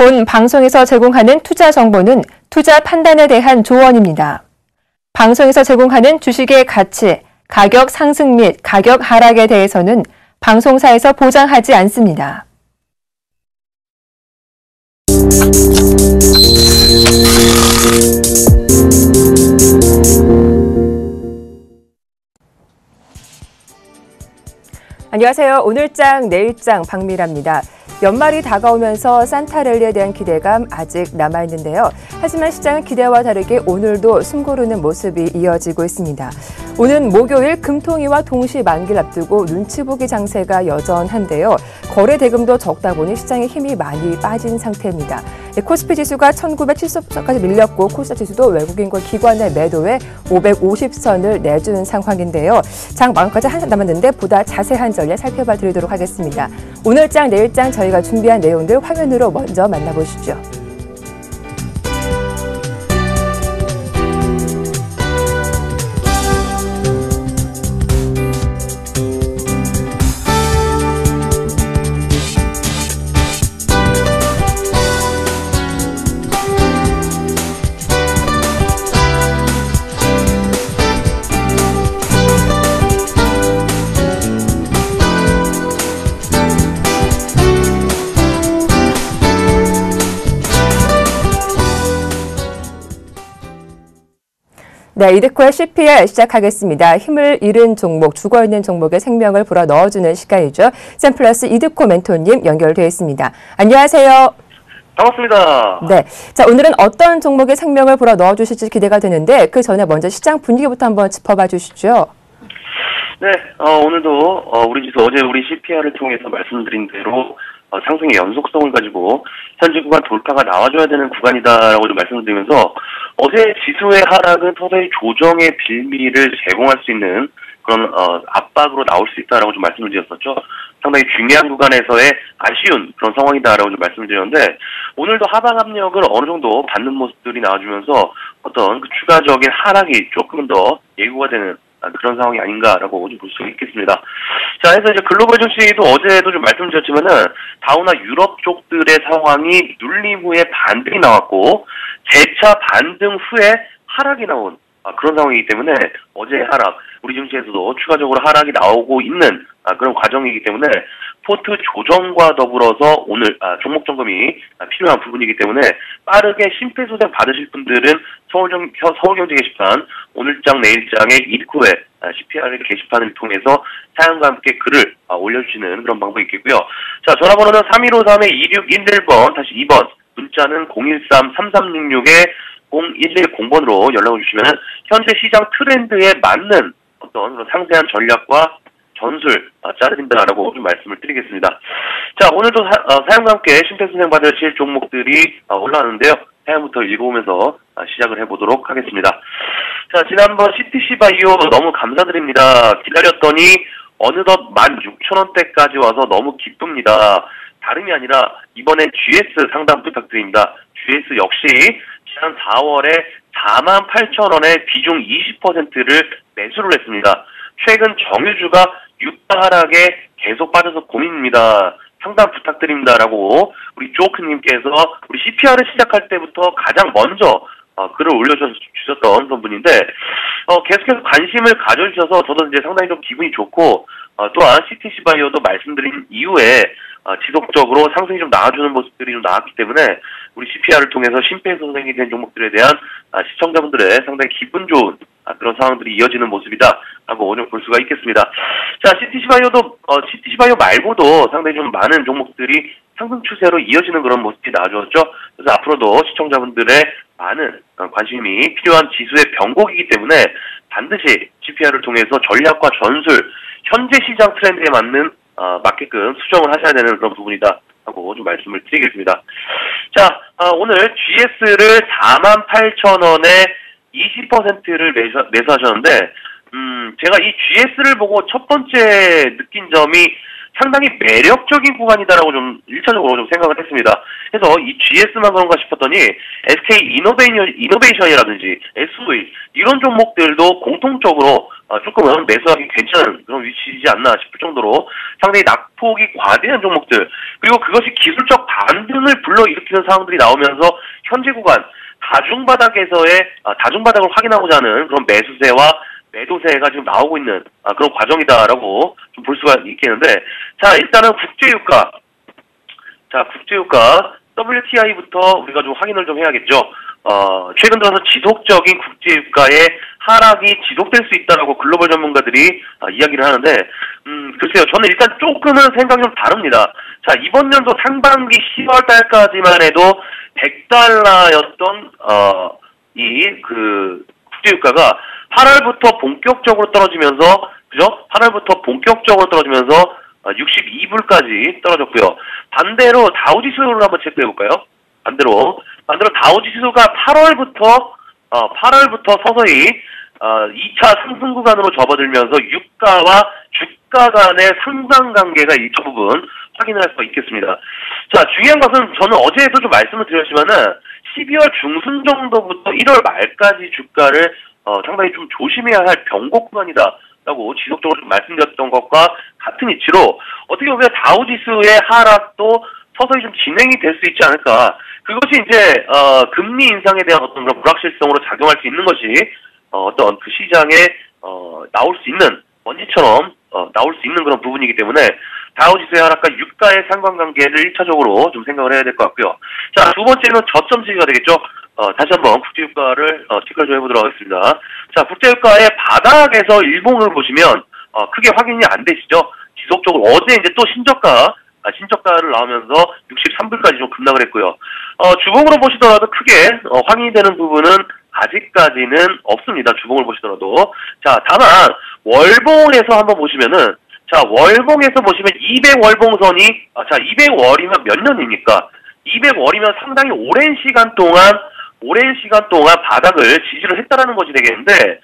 본 방송에서 제공하는 투자 정보는 투자 판단에 대한 조언입니다. 방송에서 제공하는 주식의 가치, 가격 상승 및 가격 하락에 대해서는 방송사에서 보장하지 않습니다. 안녕하세요. 오늘장 내일장 박미라입니다. 연말이 다가오면서 산타랠리에 대한 기대감 아직 남아있는데요. 하지만 시장은 기대와 다르게 오늘도 숨고르는 모습이 이어지고 있습니다. 오는 목요일 금통위와 동시 만기를 앞두고 눈치 보기 장세가 여전한데요. 거래 대금도 적다 보니 시장에 힘이 많이 빠진 상태입니다. 코스피 지수가 1970선까지 밀렸고 코스닥 지수도 외국인과 기관의 매도에 550선을 내주는 상황인데요. 장 마감까지 한참 남았는데 보다 자세한 전략 살펴봐 드리도록 하겠습니다. 오늘장 내일장 저희가 준비한 내용들 화면으로 먼저 만나보시죠. 네, 이드코의 CPR 시작하겠습니다. 힘을 잃은 종목, 죽어있는 종목에 생명을 불어 넣어주는 시간이죠. 샘플러스 이드코 멘토님 연결되어 있습니다. 안녕하세요. 반갑습니다. 네, 자 오늘은 어떤 종목에 생명을 불어 넣어주실지 기대가 되는데 그 전에 먼저 시장 분위기부터 한번 짚어봐 주시죠. 네, 오늘도 우리 지수 어제 우리 CPR을 통해서 말씀드린 대로 상승의 연속성을 가지고 현재 구간 돌파가 나와줘야 되는 구간이다라고 좀 말씀드리면서 어제 지수의 하락은 서서히 조정의 빌미를 제공할 수 있는 그런 압박으로 나올 수 있다라고 좀 말씀을 드렸었죠. 상당히 중요한 구간에서의 아쉬운 그런 상황이다라고 좀 말씀을 드렸는데 오늘도 하방 압력을 어느 정도 받는 모습들이 나와주면서 어떤 그 추가적인 하락이 조금 더 예고가 되는 그런 상황이 아닌가라고 좀 볼 수 있겠습니다. 자, 해서 이제 글로벌 증시도 어제도 좀 말씀드렸지만은 다우나 유럽 쪽들의 상황이 눌림 후에 반등이 나왔고 재차 반등 후에 하락이 나온 그런 상황이기 때문에 어제 하락, 우리 증시에서도 추가적으로 하락이 나오고 있는 그런 과정이기 때문에 포트 조정과 더불어서 오늘 종목 점검이 필요한 부분이기 때문에 빠르게 심폐소생 받으실 분들은 서울경제 게시판 오늘장 내일장의 이드코의 CPR 게시판을 통해서 사연과 함께 글을 올려주시는 그런 방법이 있겠고요. 자, 전화번호는 3153-2611번 다시 2번 문자는 013-3366-0110번으로 연락을 주시면 현재 시장 트렌드에 맞는 어떤 그런 상세한 전략과 전술 짜드린다라고 좀 말씀을 드리겠습니다. 자, 오늘도 사연과 함께 심폐소생 받으실 종목들이 올라왔는데요. 사연부터 읽어보면서 시작을 해보도록 하겠습니다. 자, 지난번 CTC 바이오 너무 감사드립니다. 기다렸더니 어느덧 16,000원대까지 와서 너무 기쁩니다. 다름이 아니라 이번엔 GS 상담 부탁드립니다. GS 역시 지난 4월에 48,000원에 비중 20%를 매수를 했습니다. 최근 정유주가 유가 하락에 계속 빠져서 고민입니다. 상담 부탁드립니다라고 우리 조크님께서 우리 CPR을 시작할 때부터 가장 먼저 글을 올려주셨던 그런 분인데 계속해서 관심을 가져주셔서 저도 이제 상당히 좀 기분이 좋고 또한 CTC 바이오도 말씀드린 이후에 지속적으로 상승이 좀 나와주는 모습들이 좀 나왔기 때문에 우리 CPR을 통해서 심폐소생이 된 종목들에 대한 시청자분들의 상당히 기분 좋은 그런 상황들이 이어지는 모습이다라고 오늘 볼 수가 있겠습니다. 자, CTC 바이오 말고도 상당히 좀 많은 종목들이 상승 추세로 이어지는 그런 모습이 나와주었죠. 그래서 앞으로도 시청자분들의 많은 관심이 필요한 지수의 변곡이기 때문에 반드시 CPR을 통해서 전략과 전술, 현재 시장 트렌드에 맞게끔 수정을 하셔야 되는 그런 부분이다 하고 좀 말씀을 드리겠습니다. 자, 오늘 GS를 48,000원에 20%를 매수하셨는데 제가 이 GS를 보고 첫 번째 느낀 점이 상당히 매력적인 구간이다라고 좀 1차적으로 좀 생각을 했습니다. 그래서 이 GS만 그런가 싶었더니 SK 이노베이션이라든지 SOE 이런 종목들도 공통적으로 조금은 매수하기 괜찮은 그런 위치이지 않나 싶을 정도로 상당히 낙폭이 과대한 종목들, 그리고 그것이 기술적 반등을 불러일으키는 상황들이 나오면서 현재 구간 다중바닥을 확인하고자 하는 그런 매수세와 매도세가 지금 나오고 있는 그런 과정이다라고 좀 볼 수가 있겠는데, 자, 일단은 국제유가. 자, 국제유가 WTI부터 우리가 좀 확인을 좀 해야겠죠. 최근 들어서 지속적인 국제유가의 하락이 지속될 수 있다라고 글로벌 전문가들이 이야기를 하는데, 글쎄요, 저는 일단 조금은 생각이 좀 다릅니다. 자, 이번 연도 상반기 10월 달까지만 해도 100달러였던 국제유가가 8월부터 본격적으로 떨어지면서, 그죠? 8월부터 본격적으로 떨어지면서 62불까지 떨어졌고요. 반대로 다우지수를 한번 체크해볼까요? 반대로 다우지수가 8월부터 서서히 2차 상승 구간으로 접어들면서 유가와 주가 간의 상당 관계가 이 부분 확인을 할 수가 있겠습니다. 자, 중요한 것은 저는 어제도 좀 말씀을 드렸지만은 12월 중순 정도부터 1월 말까지 주가를 상당히 좀 조심해야 할 변곡 구간이다라고 지속적으로 좀 말씀드렸던 것과 같은 이치로 어떻게 보면 다우지수의 하락도 서서히 좀 진행이 될 수 있지 않을까. 그것이 이제 금리 인상에 대한 어떤 그런 불확실성으로 작용할 수 있는 것이 어떤 그 시장에 나올 수 있는 먼지처럼 나올 수 있는 그런 부분이기 때문에 다우지수의 하락과 유가의 상관관계를 1차적으로 좀 생각을 해야 될 것 같고요. 자, 두 번째는 저점 지지가 되겠죠. 다시 한번 국제유가를 체크를 좀 해보도록 하겠습니다. 자, 국제유가의 바닥에서 일봉을 보시면 크게 확인이 안 되시죠. 지속적으로 어제 이제 또 신저가를 나오면서 63불까지 좀 급락을 했고요. 주봉으로 보시더라도 크게 확인이 되는 부분은 아직까지는 없습니다. 주봉을 보시더라도. 자, 다만 월봉에서 한번 보시면은, 자, 월봉에서 보시면 200월봉선이 200월이면 몇 년입니까? 200월이면 상당히 오랜 시간 동안 바닥을 지지를 했다라는 것이 되겠는데,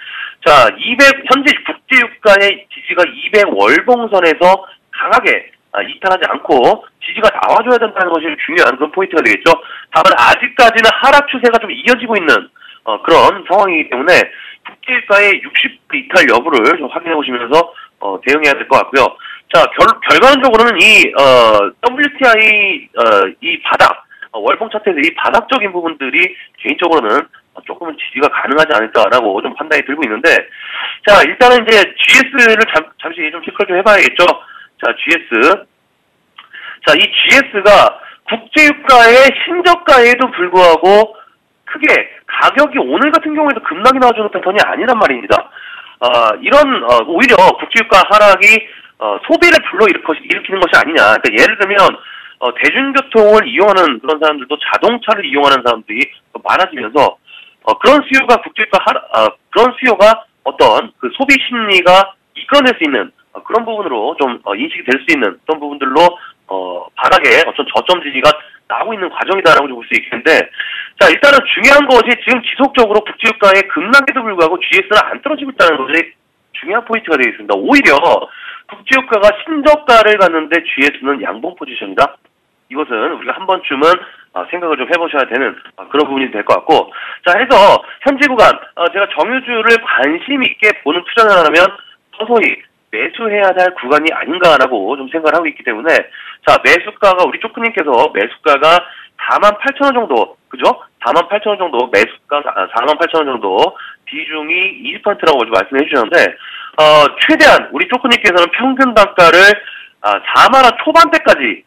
자, 현재 국제유가의 지지가 200월봉선에서 강하게 이탈하지 않고 지지가 나와줘야 된다는 것이 중요한 그런 포인트가 되겠죠. 다만 아직까지는 하락 추세가 좀 이어지고 있는 그런 상황이기 때문에 국제유가의 60불 이탈 여부를 좀 확인해 보시면서 대응해야 될 것 같고요. 자, 결과론적으로는 이 WTI 이 바닥 월봉 차트에서 이 바닥적인 부분들이 개인적으로는 조금은 지지가 가능하지 않을까라고 좀 판단이 들고 있는데, 자, 일단은 이제 GS를 잠시 좀 체크를 좀 해봐야겠죠. 자, GS. 자, 이 GS가 국제유가의 신저가에도 불구하고 크게 가격이 오늘 같은 경우에도 급락이 나와주는 패턴이 아니란 말입니다. 오히려 국제유가 하락이 소비를 불러일으키는 것이 아니냐. 그러니까 예를 들면, 대중교통을 이용하는 그런 사람들도 자동차를 이용하는 사람들이 많아지면서, 그런 수요가 어떤 그 소비 심리가 이끌어낼 수 있는 그런 부분으로 좀 인식이 될 수 있는 어떤 부분들로 바닥에 어떤 저점 지지가 나오고 있는 과정이다라고 볼 수 있겠는데, 자, 일단은 중요한 것이 지금 지속적으로 국제유가의 급락에도 불구하고 GS는 안 떨어지고 있다는 것이 중요한 포인트가 되겠습니다. 오히려 국제유가가 신저가를 갔는데 GS는 양봉 포지션이다. 이것은 우리가 한 번쯤은 생각을 좀 해보셔야 되는 그런 부분이 될 것 같고, 자, 해서 현재 구간 제가 정유주를 관심 있게 보는 투자를 하려면 서서히 매수해야 할 구간이 아닌가라고 좀 생각을 하고 있기 때문에, 자, 매수가가 우리 쪼크님께서 매수가가 48,000원 정도, 그죠? 48,000원 정도, 매수가 48,000원 정도, 비중이 20%라고 말씀해 주셨는데, 최대한 우리 쪼크님께서는 평균 단가를 4만원 초반대까지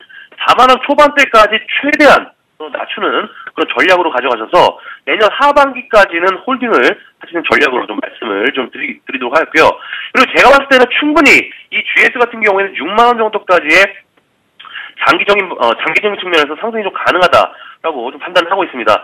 최대한 낮추는 그런 전략으로 가져가셔서 내년 하반기까지는 홀딩을 하시는 전략으로 좀 말씀을 좀 드리도록 하겠고요. 그리고 제가 봤을 때는 충분히 이 GS 같은 경우에는 6만원 정도까지의 장기적인 측면에서 상승이 좀 가능하다라고 좀 판단을 하고 있습니다.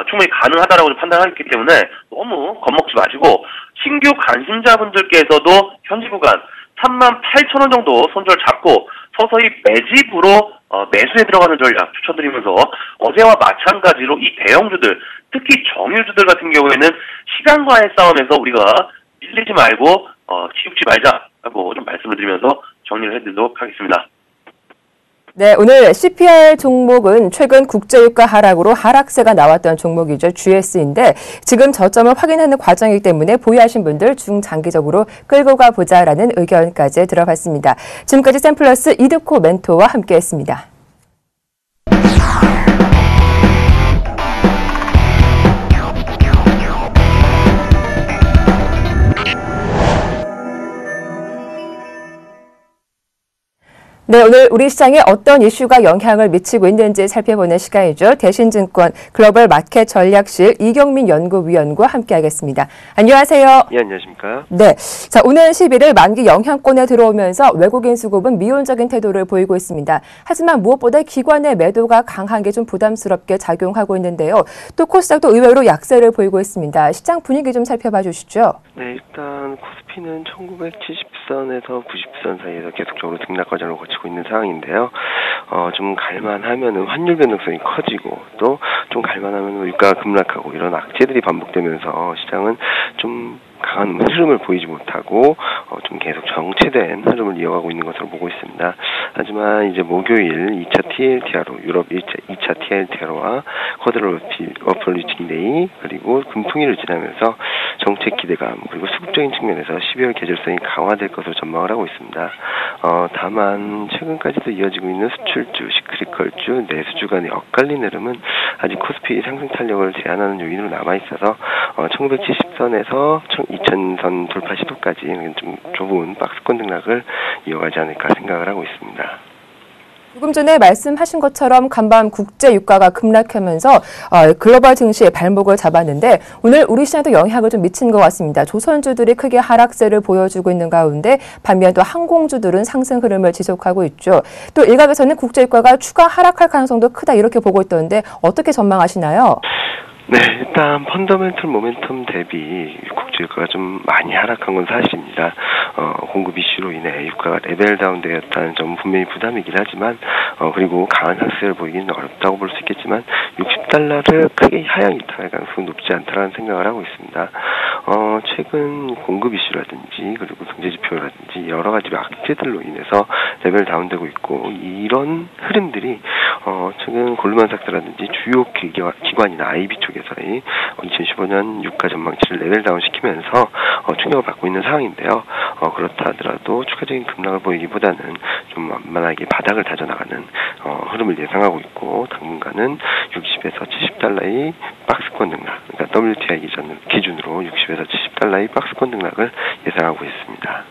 충분히 가능하다라고 좀 판단하기 때문에 너무 겁먹지 마시고, 신규 관심자분들께서도 현지 구간 38,000원 정도 손절 잡고 서서히 매집으로 매수에 들어가는 전략 추천드리면서, 어제와 마찬가지로 이 대형주들, 특히 정유주들 같은 경우에는 시간과의 싸움에서 우리가 밀리지 말고 치우지 말자라고 좀 말씀을 드리면서 정리를 해드리도록 하겠습니다. 네, 오늘 CPR 종목은 최근 국제유가 하락으로 하락세가 나왔던 종목이죠. GS인데 지금 저점을 확인하는 과정이기 때문에 보유하신 분들 중장기적으로 끌고 가보자라는 의견까지 들어봤습니다. 지금까지 샘플러스 이드코 멘토와 함께했습니다. 네, 오늘 우리 시장에 어떤 이슈가 영향을 미치고 있는지 살펴보는 시간이죠. 대신증권 글로벌 마켓 전략실 이경민 연구위원과 함께하겠습니다. 안녕하세요. 예, 안녕하십니까. 네, 자 오늘 11일 만기 영향권에 들어오면서 외국인 수급은 미온적인 태도를 보이고 있습니다. 하지만 무엇보다 기관의 매도가 강한 게 좀 부담스럽게 작용하고 있는데요. 또 코스닥도 의외로 약세를 보이고 있습니다. 시장 분위기 좀 살펴봐 주시죠. 네, 일단 코스피는 1970선에서 90선 사이에서 계속적으로 등락 과정을 거치고 있는 상황인데요. 좀 갈만하면은 환율 변동성이 커지고 또 좀 갈만하면 물가가 급락하고 이런 악재들이 반복되면서 시장은 좀 강한 흐름을 보이지 못하고 좀 계속 정체된 흐름을 이어가고 있는 것으로 보고 있습니다. 하지만 이제 목요일 2차 TLTRO, 유럽 2차 TLTRO와 쿼드럴 어플리칭 데이 그리고 금통일을 지나면서 정책 기대감 그리고 수급적인 측면에서 12월 계절성이 강화될 것으로 전망을 하고 있습니다. 다만 최근까지도 이어지고 있는 수출주, 시크리컬주, 내수주 간의 엇갈린 흐름은 아직 코스피 상승 탄력을 제한하는 요인으로 남아있어서 1970선에서 2000선 돌파 시도까지 좀 좁은 박스권 등락을 이어가지 않을까 생각을 하고 있습니다. 조금 전에 말씀하신 것처럼 간밤 국제 유가가 급락하면서 글로벌 증시에 발목을 잡았는데 오늘 우리 시장에도 영향을 좀 미친 것 같습니다. 조선주들이 크게 하락세를 보여주고 있는 가운데 반면 또 항공주들은 상승 흐름을 지속하고 있죠. 또 일각에서는 국제 유가가 추가 하락할 가능성도 크다 이렇게 보고 있던데 어떻게 전망하시나요? 네, 일단 펀더멘털 모멘텀 대비 국제유가가 좀 많이 하락한 건 사실입니다. 공급 이슈로 인해 유가가 레벨 다운되었다는 점은 분명히 부담이긴 하지만 그리고 강한 하락세를 보이기는 어렵다고 볼 수 있겠지만 60달러를 크게 하향 이탈할 가능성은 높지 않다는 생각을 하고 있습니다. 최근 공급 이슈라든지 그리고 경제지표라든지 여러 가지 악재들로 인해서 레벨 다운되고 있고 이런 흐름들이 최근 골드만삭스라든지 주요 기관이나 IB 쪽에서의 2015년 유가 전망치를 레벨 다운시키면서 충격을 받고 있는 상황인데요. 그렇다 하더라도 추가적인 급락을 보이기보다는 좀 완만하게 바닥을 다져나가는 흐름을 예상하고 있고 당분간은 60에서 70달러의 박스권 등락, 그러니까 WTI 기준으로 60에서 70달러의 박스권 등락을 예상하고 있습니다.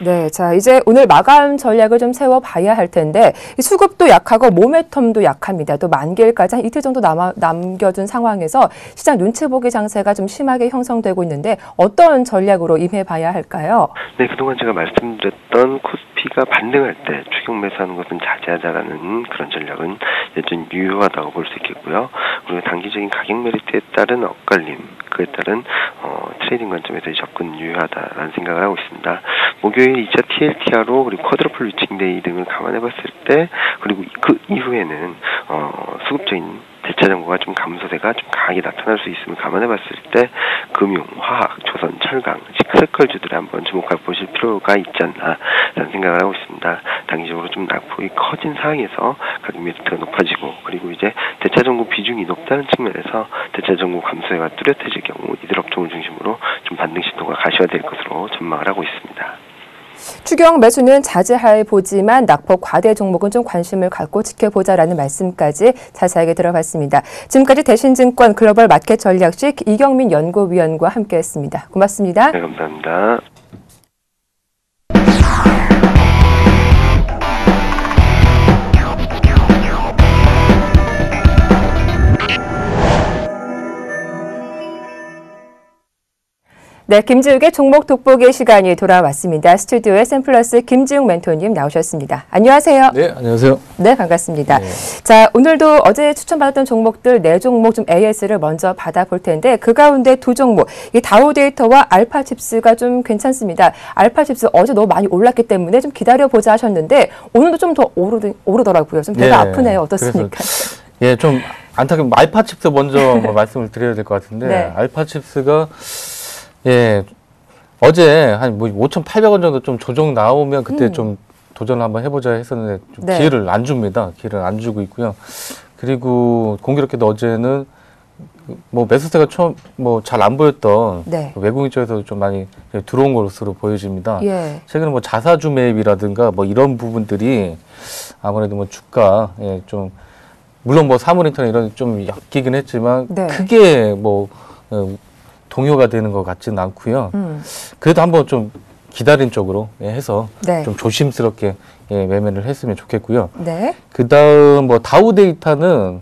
네, 자 이제 오늘 마감 전략을 좀 세워봐야 할 텐데 수급도 약하고 모멘텀도 약합니다. 또 만기일까지 한 이틀 정도 남겨둔 상황에서 시장 눈치 보기 장세가 좀 심하게 형성되고 있는데 어떤 전략으로 임해봐야 할까요? 네, 그동안 제가 말씀드렸던 코스피가 반등할 때 추격 매수하는 것은 자제하자라는 그런 전략은 여전히 유효하다고 볼 수 있겠고요. 그리고 단기적인 가격 메리트에 따른 엇갈림, 그에 따른 트레이딩 관점에서의 접근 유효하다라는 생각을 하고 있습니다. 목요일 2차 TLTRO 그리고 쿼드러플 리칭 데이 등을 감안해봤을 때 그리고 그 이후에는 수급적인 대차 정보가 좀 감소세가 좀 강하게 나타날 수 있음을 감안해봤을 때 금융, 화학, 조선, 철강, 시크릿컬주들을 한번 주목해 보실 필요가 있지 않나라는 생각을 하고 있습니다. 단기적으로 좀 낙폭이 커진 상황에서 가격 메리트가 높아지고 그리고 이제 대차 정보 비중이 높다는 측면에서 대차 정보 감소세가 뚜렷해질 경우 이들 업종을 중심으로 좀 반등 시도가 가시화될 것으로 전망을 하고 있습니다. 추경 매수는 자제해 보지만 낙폭 과대 종목은 좀 관심을 갖고 지켜보자라는 말씀까지 자세하게 들어봤습니다. 지금까지 대신증권 글로벌 마켓 전략실 이경민 연구위원과 함께했습니다. 고맙습니다. 네, 감사합니다. 네, 김지욱의 종목 돋보기 시간이 돌아왔습니다. 스튜디오에 샘플러스 김지욱 멘토님 나오셨습니다. 안녕하세요. 네, 안녕하세요. 네, 반갑습니다. 네. 자, 오늘도 어제 추천받았던 종목들 4종목 좀 AS를 먼저 받아볼 텐데 그 가운데 2종목, 이 다우데이터와 알파칩스가 좀 괜찮습니다. 알파칩스 어제 너무 많이 올랐기 때문에 좀 기다려보자 하셨는데 오늘도 좀 더 오르더라고요. 좀 배가 아프네요. 어떻습니까? 예, 좀 안타깝게 알파칩스 먼저 말씀을 드려야 될 것 같은데 네. 알파칩스가 예, 어제 한 5,800원 정도 좀 조정 나오면 그때 좀 도전을 한번 해보자 했었는데 좀 네. 기회를 안 줍니다. 기회를 안 주고 있고요. 그리고 공교롭게도 어제는 매수세가 처음 잘 안 보였던 네. 외국인 쪽에서 좀 많이 들어온 것으로 보여집니다. 예. 최근에 자사주 매입이라든가 이런 부분들이 아무래도 주가 좀 물론 사물인터넷 이런 좀 엮이긴 했지만 네. 크게 동요가 되는 것 같지는 않고요. 그래도 한번 좀 기다린 쪽으로 해서 네. 좀 조심스럽게 매매를 했으면 좋겠고요. 네. 그다음 뭐 다우 데이터는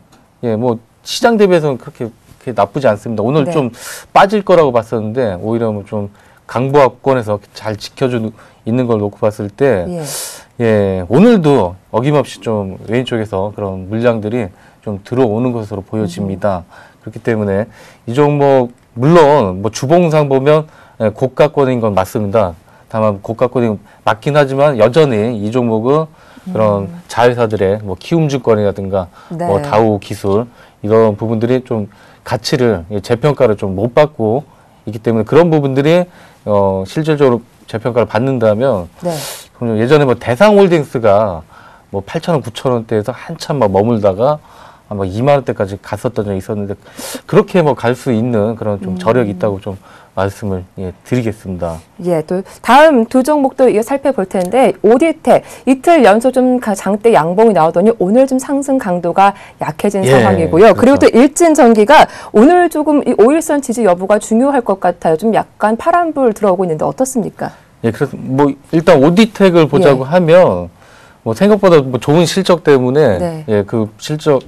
뭐 시장 대비해서는 그렇게 나쁘지 않습니다. 오늘 네. 좀 빠질 거라고 봤었는데 오히려 뭐 좀 강보합권에서 잘 지켜주고 있는 걸 놓고 봤을 때 오늘도 어김없이 좀 왼쪽에서 그런 물량들이 좀 들어오는 것으로 보여집니다. 그렇기 때문에 이 종목 물론 뭐 주봉상 보면 고가권인 건 맞습니다. 다만 고가권이 맞긴 하지만 여전히 이 종목은 그런 자회사들의 뭐 키움증권이라든가 네. 뭐 다우 기술 이런 부분들이 좀 가치를 재평가를 좀 못 받고 있기 때문에 그런 부분들이 실질적으로 재평가를 받는다면 네. 예전에 뭐 대상홀딩스가 뭐 8,000원, 9,000원대에서 한참 막 머물다가 뭐 2만 원대까지 갔었던 적이 있었는데 그렇게 뭐 갈 수 있는 그런 좀 저력이 있다고 좀 말씀을 드리겠습니다. 또 다음 두 종목도 이거 살펴볼 텐데 오디텍 이틀 연속 좀 장대 양봉이 나오더니 오늘 좀 상승 강도가 약해진 상황이고요. 그렇죠. 그리고 또 일진전기가 오늘 조금 이 5일선 지지 여부가 중요할 것 같아요. 좀 약간 파란불 들어오고 있는데 어떻습니까? 그래서 뭐 일단 오디텍을 보자고 하면 뭐 생각보다 뭐 좋은 실적 때문에 그 실적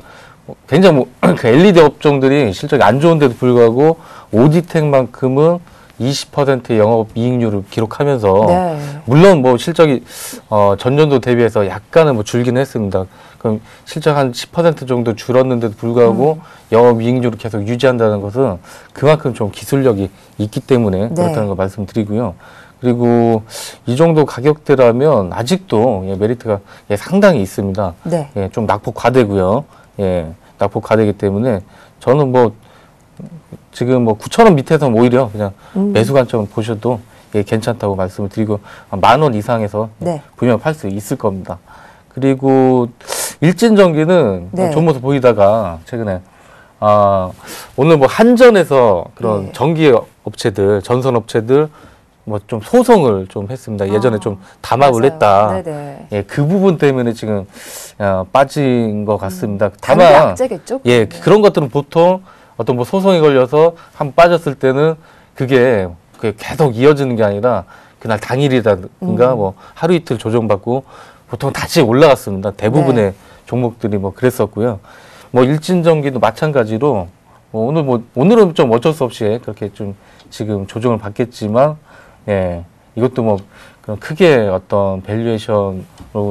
굉장히 뭐 그 LED 업종들이 실적이 안 좋은데도 불구하고 오디텍만큼은 20%의 영업 이익률을 기록하면서 물론 뭐 실적이 전년도 대비해서 약간은 뭐 줄기는 했습니다. 그럼 실적 한 10% 정도 줄었는데도 불구하고 영업 이익률을 계속 유지한다는 것은 그만큼 좀 기술력이 있기 때문에 그렇다는 걸 말씀드리고요. 그리고 이 정도 가격대라면 아직도 메리트가 상당히 있습니다. 좀 낙폭 과대고요. 낙폭 과대이기 때문에 저는 뭐 지금 뭐 9,000원 밑에서 오히려 그냥 매수 관점을 보셔도 괜찮다고 말씀을 드리고 10,000원 이상에서 분명 팔 수 있을 겁니다. 그리고 일진전기는 좋은 모습 보이다가 최근에 오늘 뭐 한전에서 그런 전기 업체들, 전선 업체들 뭐 좀 소송을 좀 했습니다. 예전에 좀 담합을 했다. 그 부분 때문에 지금 빠진 것 같습니다. 다만 악재겠죠? 그런 것들은 보통 어떤 뭐 소송이 걸려서 한번 빠졌을 때는 그게 계속 이어지는 게 아니라 그날 당일이라든가 뭐 하루 이틀 조정받고 보통 다시 올라갔습니다. 대부분의 종목들이 뭐 그랬었고요. 뭐 일진전기도 마찬가지로 오늘은 좀 어쩔 수 없이 그렇게 좀 지금 조정을 받겠지만 이것도 뭐 그런 크게 어떤 밸류에이션으로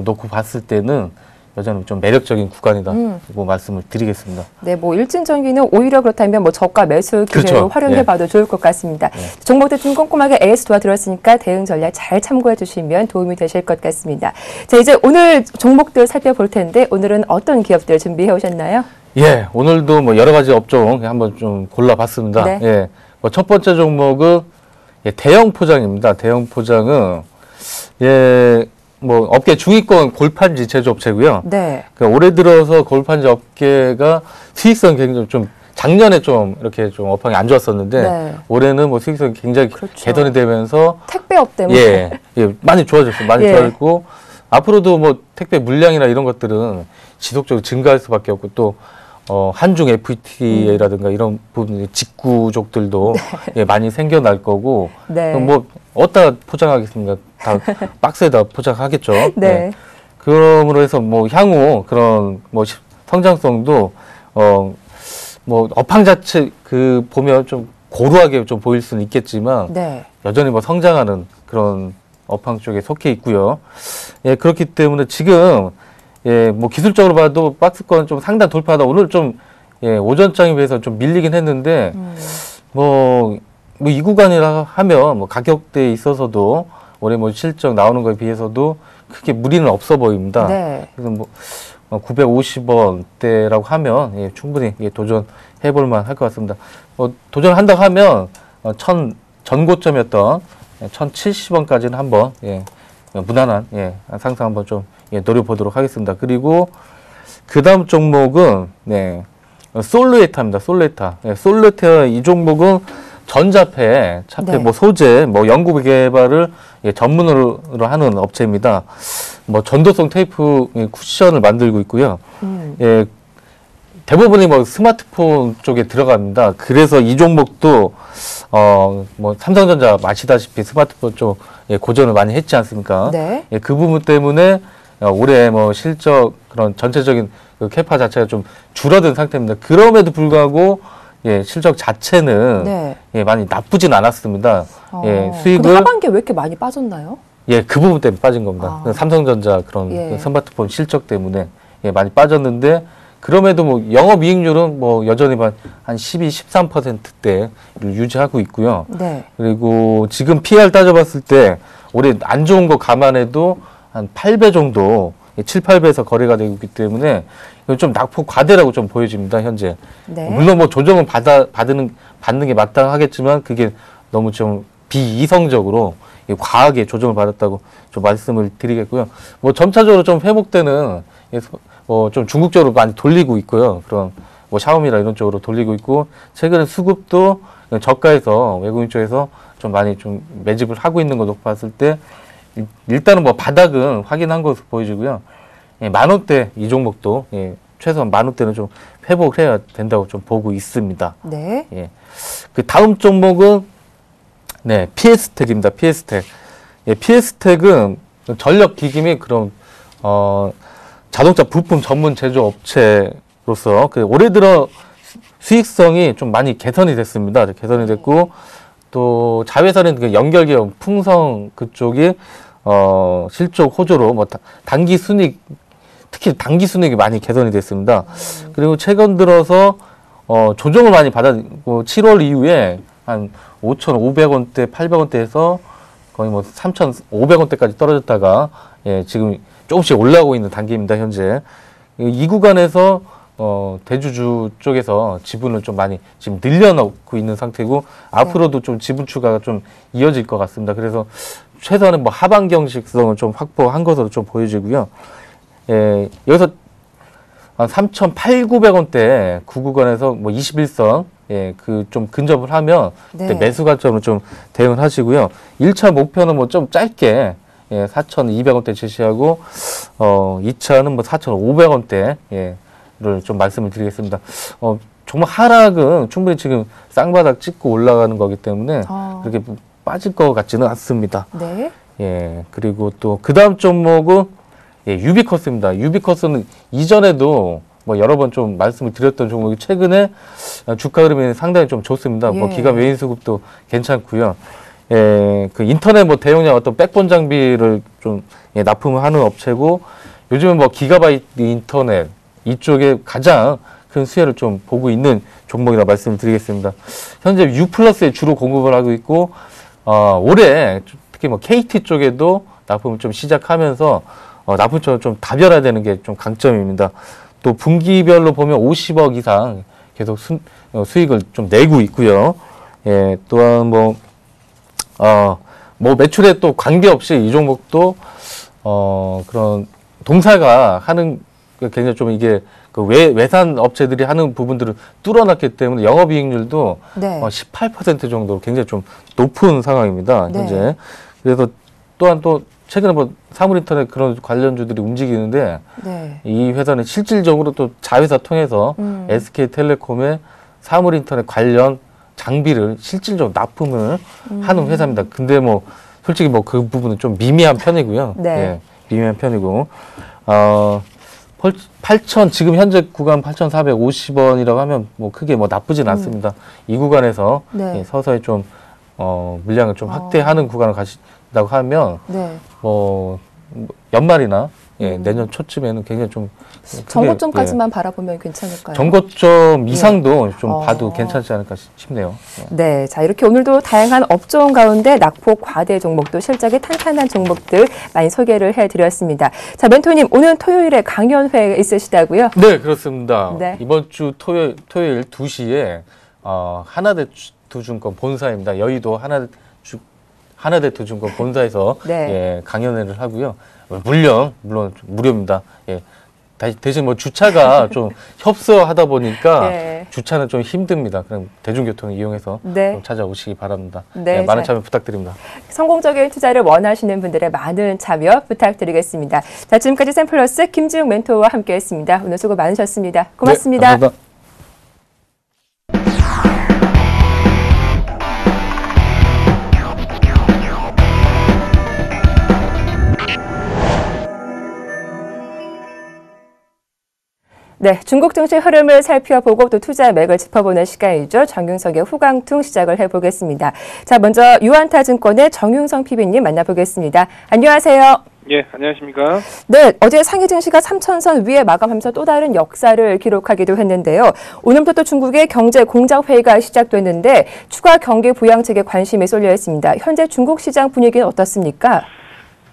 놓고 봤을 때는 여전히 좀 매력적인 구간이다고 말씀을 드리겠습니다. 뭐 일진전기는 오히려 그렇다면 뭐 저가 매수 기회로 활용해봐도 좋을 것 같습니다. 종목들 좀 꼼꼼하게 AS 도와드렸으니까 대응 전략 잘 참고해 주시면 도움이 되실 것 같습니다. 자, 이제 오늘 종목들 살펴볼 텐데 오늘은 어떤 기업들 준비해 오셨나요? 오늘도 뭐 여러 가지 업종 한번 좀 골라봤습니다. 뭐 첫 번째 종목은 대형 포장입니다. 대형 포장은 뭐 업계 중위권 골판지 제조업체고요. 그러니까 올해 들어서 골판지 업계가 수익성 굉장히 좀 작년에 좀 이렇게 좀 업황이 안 좋았었는데 올해는 뭐 수익성이 굉장히 개선이 되면서 택배업 때문에 많이 좋아졌어요. 많이 좋아졌고 앞으로도 뭐 택배 물량이나 이런 것들은 지속적으로 증가할 수밖에 없고 또 한중 FTA라든가 이런 부분 직구족들도 많이 생겨날 거고 뭐 어디다 포장하겠습니까? 다 박스에다 포장하겠죠. 그러므로 해서 뭐 향후 그런 뭐 성장성도 뭐 업황 자체 보면 좀 고루하게 좀 보일 수는 있겠지만 여전히 뭐 성장하는 그런 업황 쪽에 속해 있고요. 그렇기 때문에 지금 뭐 기술적으로 봐도 박스권 좀 상단 돌파하다 오늘 좀 오전장에 비해서 좀 밀리긴 했는데 뭐 이 구간이라 하면 뭐 가격대에 있어서도 올해 뭐 실적 나오는 거에 비해서도 크게 무리는 없어 보입니다. 그래서 뭐 950원대라고 하면 충분히 도전해볼 만할 것 같습니다. 도전한다고 하면 전고점이었던 1,070원까지는 한번 무난한 상승 한번 좀 노려보도록 하겠습니다. 그리고 그 다음 종목은 솔루에타입니다. 솔루에타 이 종목은 전자패, 차패 뭐 소재, 뭐 연구 개발을 전문으로 하는 업체입니다. 뭐 전도성 테이프 쿠션을 만들고 있고요. 대부분이 뭐 스마트폰 쪽에 들어갑니다. 그래서 이 종목도 뭐 삼성전자 아시다시피 스마트폰 쪽 고전을 많이 했지 않습니까? 네. 그 부분 때문에 올해 뭐 실적 그런 전체적인 그 캐파 자체가 좀 줄어든 상태입니다. 그럼에도 불구하고 실적 자체는 네. 많이 나쁘진 않았습니다. 수익을. 근데 하반기에 왜 이렇게 많이 빠졌나요? 그 부분 때문에 빠진 겁니다. 삼성전자 그런 스마트폰 실적 때문에 많이 빠졌는데 그럼에도 뭐 영업이익률은 뭐 여전히 한 12, 13%대를 유지하고 있고요. 네. 그리고 지금 PR 따져봤을 때 올해 안 좋은 거 감안해도 한 8배 정도, 7, 8배에서 거래가 되고 있기 때문에 이건 좀 낙폭 과대라고 좀 보여집니다, 현재. 네. 물론 뭐 조정은 받는 게 마땅하겠지만 그게 너무 좀 비이성적으로 과하게 조정을 받았다고 좀 말씀을 드리겠고요. 뭐 점차적으로 좀 회복되는 좀 중국적으로 많이 돌리고 있고요. 그런 뭐 샤오미나 이런 쪽으로 돌리고 있고 최근에 수급도 저가에서 외국인 쪽에서 좀 많이 좀 매집을 하고 있는 것도 봤을 때 일단은 뭐 바닥은 확인한 것으로 보여지고요. 10,000원대 이 종목도 최소한 10,000원대는 좀 회복을 해야 된다고 좀 보고 있습니다. 네. 그 다음 종목은 PS텍입니다. PS텍. PS텍은 전력 기기 및 그런 자동차 부품 전문 제조업체로서 올해 들어 수익성이 좀 많이 개선이 됐습니다. 개선이 됐고 또 자회사는 그 연결기업 풍성 그쪽이 실적 호조로 뭐 단기 순익 특히 단기 순익이 많이 개선이 됐습니다. 그리고 최근 들어서 조정을 많이 받았고 7월 이후에 한 5,500원대, 800원대에서 거의 뭐 3,500원대까지 떨어졌다가 지금 조금씩 올라오고 있는 단계입니다, 현재. 이 구간에서 대주주 쪽에서 지분을 좀 많이 지금 늘려놓고 있는 상태고 앞으로도 좀 지분 추가가 좀 이어질 것 같습니다. 그래서 최소한은 뭐 하반 경직성을 좀 확보한 것으로 좀 보여지고요. 여기서 한 3,800~900원대 구구간에서 뭐 21선 그 좀 근접을 하면 그때 매수 관점으로 좀 대응을 하시고요. 1차 목표는 뭐 좀 짧게 4,200원대 제시하고 2차는 뭐 4,500원대를 좀 말씀을 드리겠습니다. 정말 하락은 충분히 지금 쌍바닥 찍고 올라가는 거기 때문에 그렇게 빠질 것 같지는 않습니다. 네. 그리고 또 그 다음 종목은 유비커스입니다. 유비커스는 이전에도 뭐 여러 번 좀 말씀을 드렸던 종목이 최근에 주가 흐름이 상당히 좀 좋습니다. 뭐 기관 외인 수급도 괜찮고요. 그 인터넷 뭐 대용량 어떤 백본 장비를 좀 납품을 하는 업체고 요즘은 뭐 기가바이트 인터넷 이쪽에 가장 큰 수혜를 좀 보고 있는 종목이라 말씀을 드리겠습니다. 현재 U+에 주로 공급을 하고 있고 올해 특히 뭐 KT 쪽에도 납품을 좀 시작하면서 납품처럼 좀 다변화되는 게 좀 강점입니다. 또 분기별로 보면 50억 이상 계속 수익을 좀 내고 있고요. 또한 뭐 매출에 또 관계없이 이 종목도 그런 동사가 하는 굉장히 좀 이게 그 외산 업체들이 하는 부분들을 뚫어놨기 때문에 영업이익률도 18% 정도로 굉장히 좀 높은 상황입니다. 현재. 그래서 또한 또 최근에 뭐 사물인터넷 그런 관련주들이 움직이는데 이 회사는 실질적으로 또 자회사 통해서 SK텔레콤의 사물인터넷 관련 장비를 실질적으로 납품을 하는 회사입니다. 근데 뭐 솔직히 뭐 그 부분은 좀 미미한 편이고요. 미미한 편이고 8,000 지금 현재 구간 8,450원이라고 하면 뭐 크게 뭐 나쁘진 않습니다. 이 구간에서 서서히 좀 물량을 좀 확대하는 구간을 가신다고 하면 뭐 연말이나 내년 초쯤에는 굉장히 좀 정고점까지만 바라보면 괜찮을까요? 정고점 이상도 좀 봐도 괜찮지 않을까 싶네요. 네, 자 이렇게 오늘도 다양한 업종 가운데 낙폭 과대 종목도 실적이 탄탄한 종목들 많이 소개를 해드렸습니다. 자 멘토님 오늘 토요일에 강연회 있으시다고요? 네, 그렇습니다. 이번 주 토요일 2시에 하나대투증권 본사입니다. 여의도 하나대투증권 본사에서 강연회를 하고요. 물론 무료입니다. 대신 뭐 주차가 좀 협소하다 보니까 네. 주차는 좀 힘듭니다. 그럼 대중교통 이용해서 네. 좀 찾아오시기 바랍니다. 네, 네, 많은 참여 부탁드립니다. 성공적인 투자를 원하시는 분들의 많은 참여 부탁드리겠습니다. 자, 지금까지 샘플러스 김지웅 멘토와 함께했습니다. 오늘 수고 많으셨습니다. 고맙습니다. 네, 감사합니다. 네, 중국 증시 흐름을 살펴보고 또 투자 맥을 짚어보는 시간이죠. 정윤석의 후광퉁 시작을 해보겠습니다. 자, 먼저 유안타증권의 정윤성 PB님 만나보겠습니다. 안녕하세요. 예, 안녕하십니까. 네, 어제 상해 증시가 3,000선 위에 마감하면서 또 다른 역사를 기록하기도 했는데요. 오늘부터 또 중국의 경제 공작 회의가 시작됐는데 추가 경기 부양책에 관심이 쏠려 있습니다. 현재 중국 시장 분위기는 어떻습니까?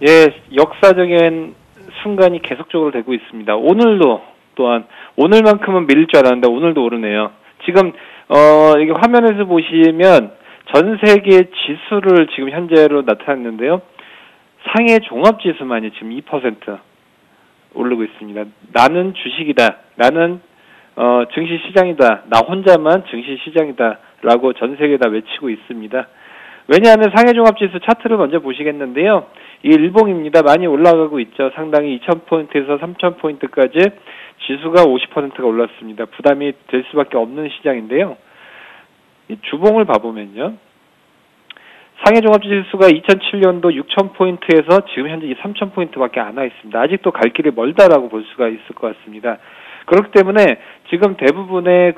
예, 역사적인 순간이 계속적으로 되고 있습니다. 오늘도 또한 오늘만큼은 밀릴 줄 알았는데 오늘도 오르네요. 지금 이게 화면에서 보시면 전 세계 지수를 지금 현재로 나타냈는데요. 상해 종합지수만이 지금 2% 오르고 있습니다. 나는 주식이다. 나는 증시시장이다. 나 혼자만 증시시장이다라고 전 세계 다 외치고 있습니다. 왜냐하면 상해종합지수 차트를 먼저 보시겠는데요. 이 일봉입니다. 많이 올라가고 있죠. 상당히 2,000포인트에서 3,000포인트까지 지수가 50%가 올랐습니다. 부담이 될 수밖에 없는 시장인데요. 이 주봉을 봐보면요. 상해종합지수가 2007년도 6,000포인트에서 지금 현재 3,000포인트밖에 안 와 있습니다. 아직도 갈 길이 멀다라고 볼 수가 있을 것 같습니다. 그렇기 때문에 지금 대부분의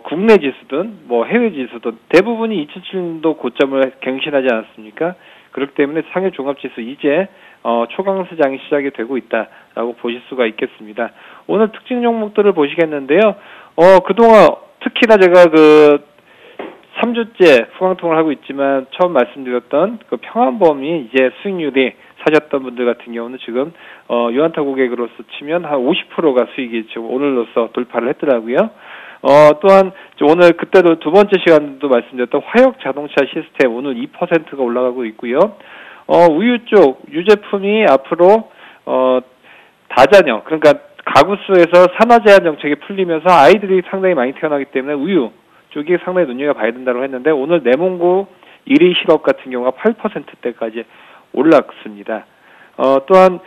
국내 지수든 해외 지수든 대부분이 2007년도 고점을 갱신하지 않았습니까? 그렇기 때문에 상해 종합지수 이제 초강수장이 시작이 되고 있다라고 보실 수가 있겠습니다. 오늘 특징 종목들을 보시겠는데요. 그동안 특히나 제가 3주째 후광통을 하고 있지만 처음 말씀드렸던 그 평안보험이 이제 수익률이 사셨던 분들 같은 경우는 지금 유안타 고객으로서 치면 한 50%가 수익이 지금 오늘로서 돌파를 했더라고요. 또한 오늘 그때도 두 번째 시간도 말씀드렸던 화역 자동차 시스템 오늘 2%가 올라가고 있고요. 우유 쪽 유제품이 앞으로 다자녀 그러니까 가구 수에서 산화 제한 정책이 풀리면서 아이들이 상당히 많이 태어나기 때문에 우유 쪽이 상당히 눈여겨봐야 된다고 했는데 오늘 내몽고 1위 실업 같은 경우가 8%대까지 올랐습니다. 또한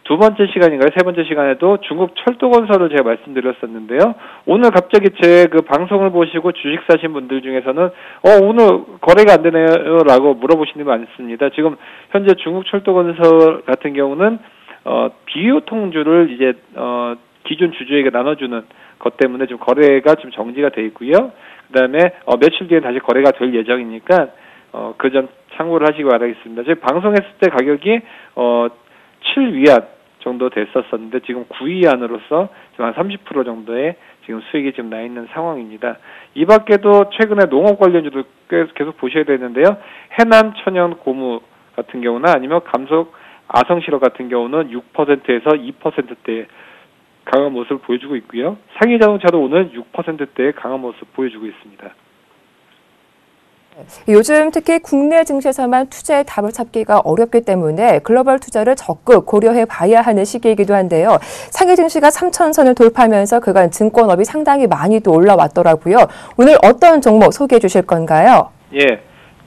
두 번째 시간인가요? 세 번째 시간에도 중국 철도건설을 제가 말씀드렸었는데요. 오늘 갑자기 제 방송을 보시고 주식 사신 분들 중에서는 오늘 거래가 안 되네요 라고 물어보시는 분 많습니다. 지금 현재 중국 철도건설 같은 경우는 비유통주를 이제 기존 주주에게 나눠주는 것 때문에 좀 거래가 좀 정지가 돼 있고요. 그다음에 며칠 뒤에 다시 거래가 될 예정이니까 그 점 참고를 하시기 바라겠습니다. 저희 방송했을 때 가격이 7위안 정도 됐었었는데 지금 9위안으로서 지금 한 30% 정도의 지금 수익이 지금 나 있는 상황입니다. 이 밖에도 최근에 농업 관련주도 계속 보셔야 되는데요. 해남 천연 고무 같은 경우나 아니면 감속 아성시럽 같은 경우는 6%에서 2%대의 강한 모습을 보여주고 있고요. 상해자동차도 오늘 6%대의 강한 모습을 보여주고 있습니다. 요즘 특히 국내 증시에서만 투자의 답을 찾기가 어렵기 때문에 글로벌 투자를 적극 고려해 봐야 하는 시기이기도 한데요. 상해 증시가 3,000선을 돌파하면서 그간 증권업이 상당히 많이 또 올라왔더라고요. 오늘 어떤 종목 소개해 주실 건가요? 예,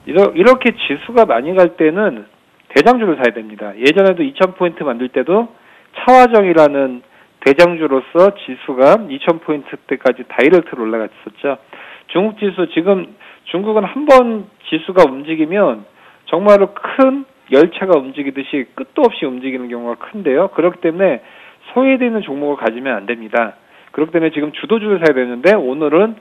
이렇게 지수가 많이 갈 때는 대장주를 사야 됩니다. 예전에도 2,000포인트 만들 때도 차화정이라는 대장주로서 지수가 2,000포인트대까지 다이렉트로 올라갔었죠. 중국 지수 지금 중국은 한 번 지수가 움직이면 정말로 큰 열차가 움직이듯이 끝도 없이 움직이는 경우가 큰데요. 그렇기 때문에 소외되는 종목을 가지면 안 됩니다. 그렇기 때문에 지금 주도주를 사야 되는데 오늘은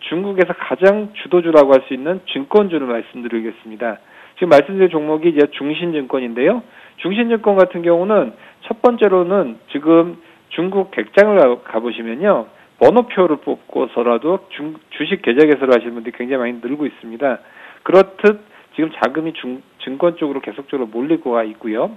중국에서 가장 주도주라고 할 수 있는 증권주를 말씀드리겠습니다. 지금 말씀드린 종목이 이제 중신증권인데요. 중신증권 같은 경우는 첫 번째로는 지금 중국 객장을 가보시면요. 번호표를 뽑고서라도 주식 계좌 개설을 하시는 분들이 굉장히 많이 늘고 있습니다. 그렇듯 지금 자금이 증권 쪽으로 계속적으로 몰리고 와 있고요.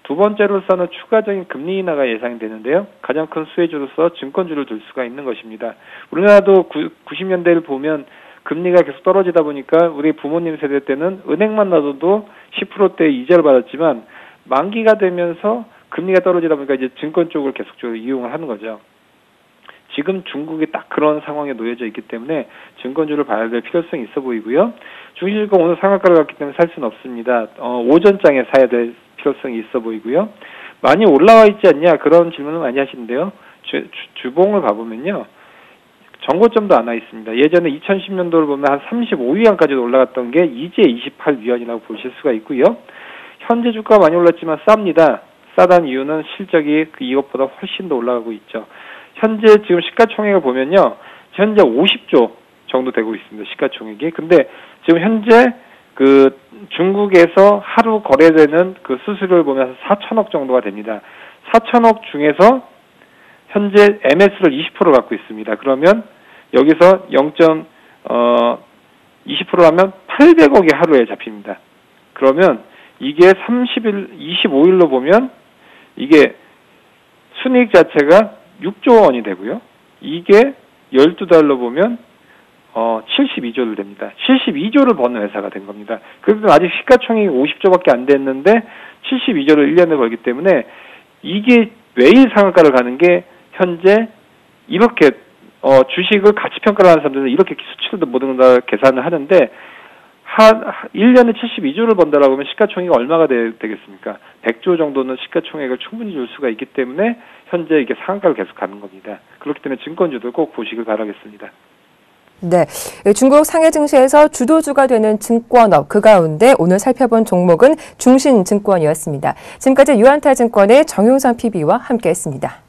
두 번째로서는 추가적인 금리 인하가 예상되는데요. 가장 큰 수혜주로서 증권주를 들 수가 있는 것입니다. 우리나라도 90년대를 보면 금리가 계속 떨어지다 보니까 우리 부모님 세대 때는 은행만 놔둬도 10%대 이자를 받았지만 만기가 되면서 금리가 떨어지다 보니까 이제 증권 쪽을 계속적으로 이용을 하는 거죠. 지금 중국이 딱 그런 상황에 놓여져 있기 때문에 증권주를 봐야 될 필요성이 있어 보이고요. 중시주가 오늘 상한가를 갔기 때문에 살 수는 없습니다. 오전장에 사야 될 필요성이 있어 보이고요. 많이 올라와 있지 않냐 그런 질문을 많이 하시는데요. 주봉을 봐보면요. 정고점도 안 와 있습니다. 예전에 2010년도를 보면 한 35위안까지도 올라갔던 게 이제 28위안이라고 보실 수가 있고요. 현재 주가 많이 올랐지만 쌉니다. 싸다는 이유는 실적이 이것보다 훨씬 더 올라가고 있죠. 현재 지금 시가총액을 보면요. 현재 50조 정도 되고 있습니다. 시가총액이. 근데 지금 현재 그 중국에서 하루 거래되는 그 수수료를 보면 4천억 정도가 됩니다. 4천억 중에서 현재 MS를 20% 갖고 있습니다. 그러면 여기서 20%하면 800억이 하루에 잡힙니다. 그러면 이게 25일로 보면 이게 순이익 자체가 6조 원이 되고요. 이게 12달로 보면 72조를 됩니다. 72조를 버는 회사가 된 겁니다. 그래도 아직 시가총액이 50조밖에 안 됐는데 72조를 1년에 벌기 때문에 이게 매일 상한가를 가는 게 현재 이렇게 주식을 가치평가를 하는 사람들은 이렇게 수치를 모든 다 계산을 하는데 1년에 72조를 번다라고 하면 시가총액이 얼마가 되겠습니까? 100조 정도는 시가총액을 충분히 줄 수가 있기 때문에 현재 이게 상한가를 계속 가는 겁니다. 그렇기 때문에 증권주도 꼭 보시길 바라겠습니다. 네, 중국 상해 증시에서 주도주가 되는 증권업 그 가운데 오늘 살펴본 종목은 중신증권이었습니다. 지금까지 유한타증권의 정용선 PB와 함께했습니다.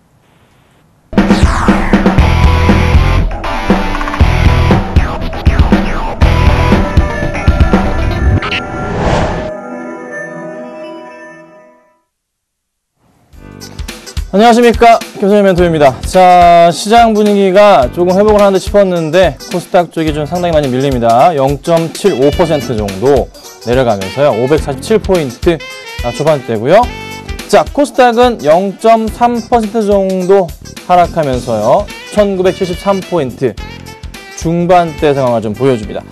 안녕하십니까, 교수님 멘토입니다. 자, 시장 분위기가 조금 회복을 하는 듯 싶었는데 코스닥 쪽이 좀 상당히 많이 밀립니다. 0.75% 정도 내려가면서요. 547포인트 초반대고요. 자, 코스닥은 0.3% 정도 하락하면서요. 1973포인트 중반대 상황을 좀 보여줍니다.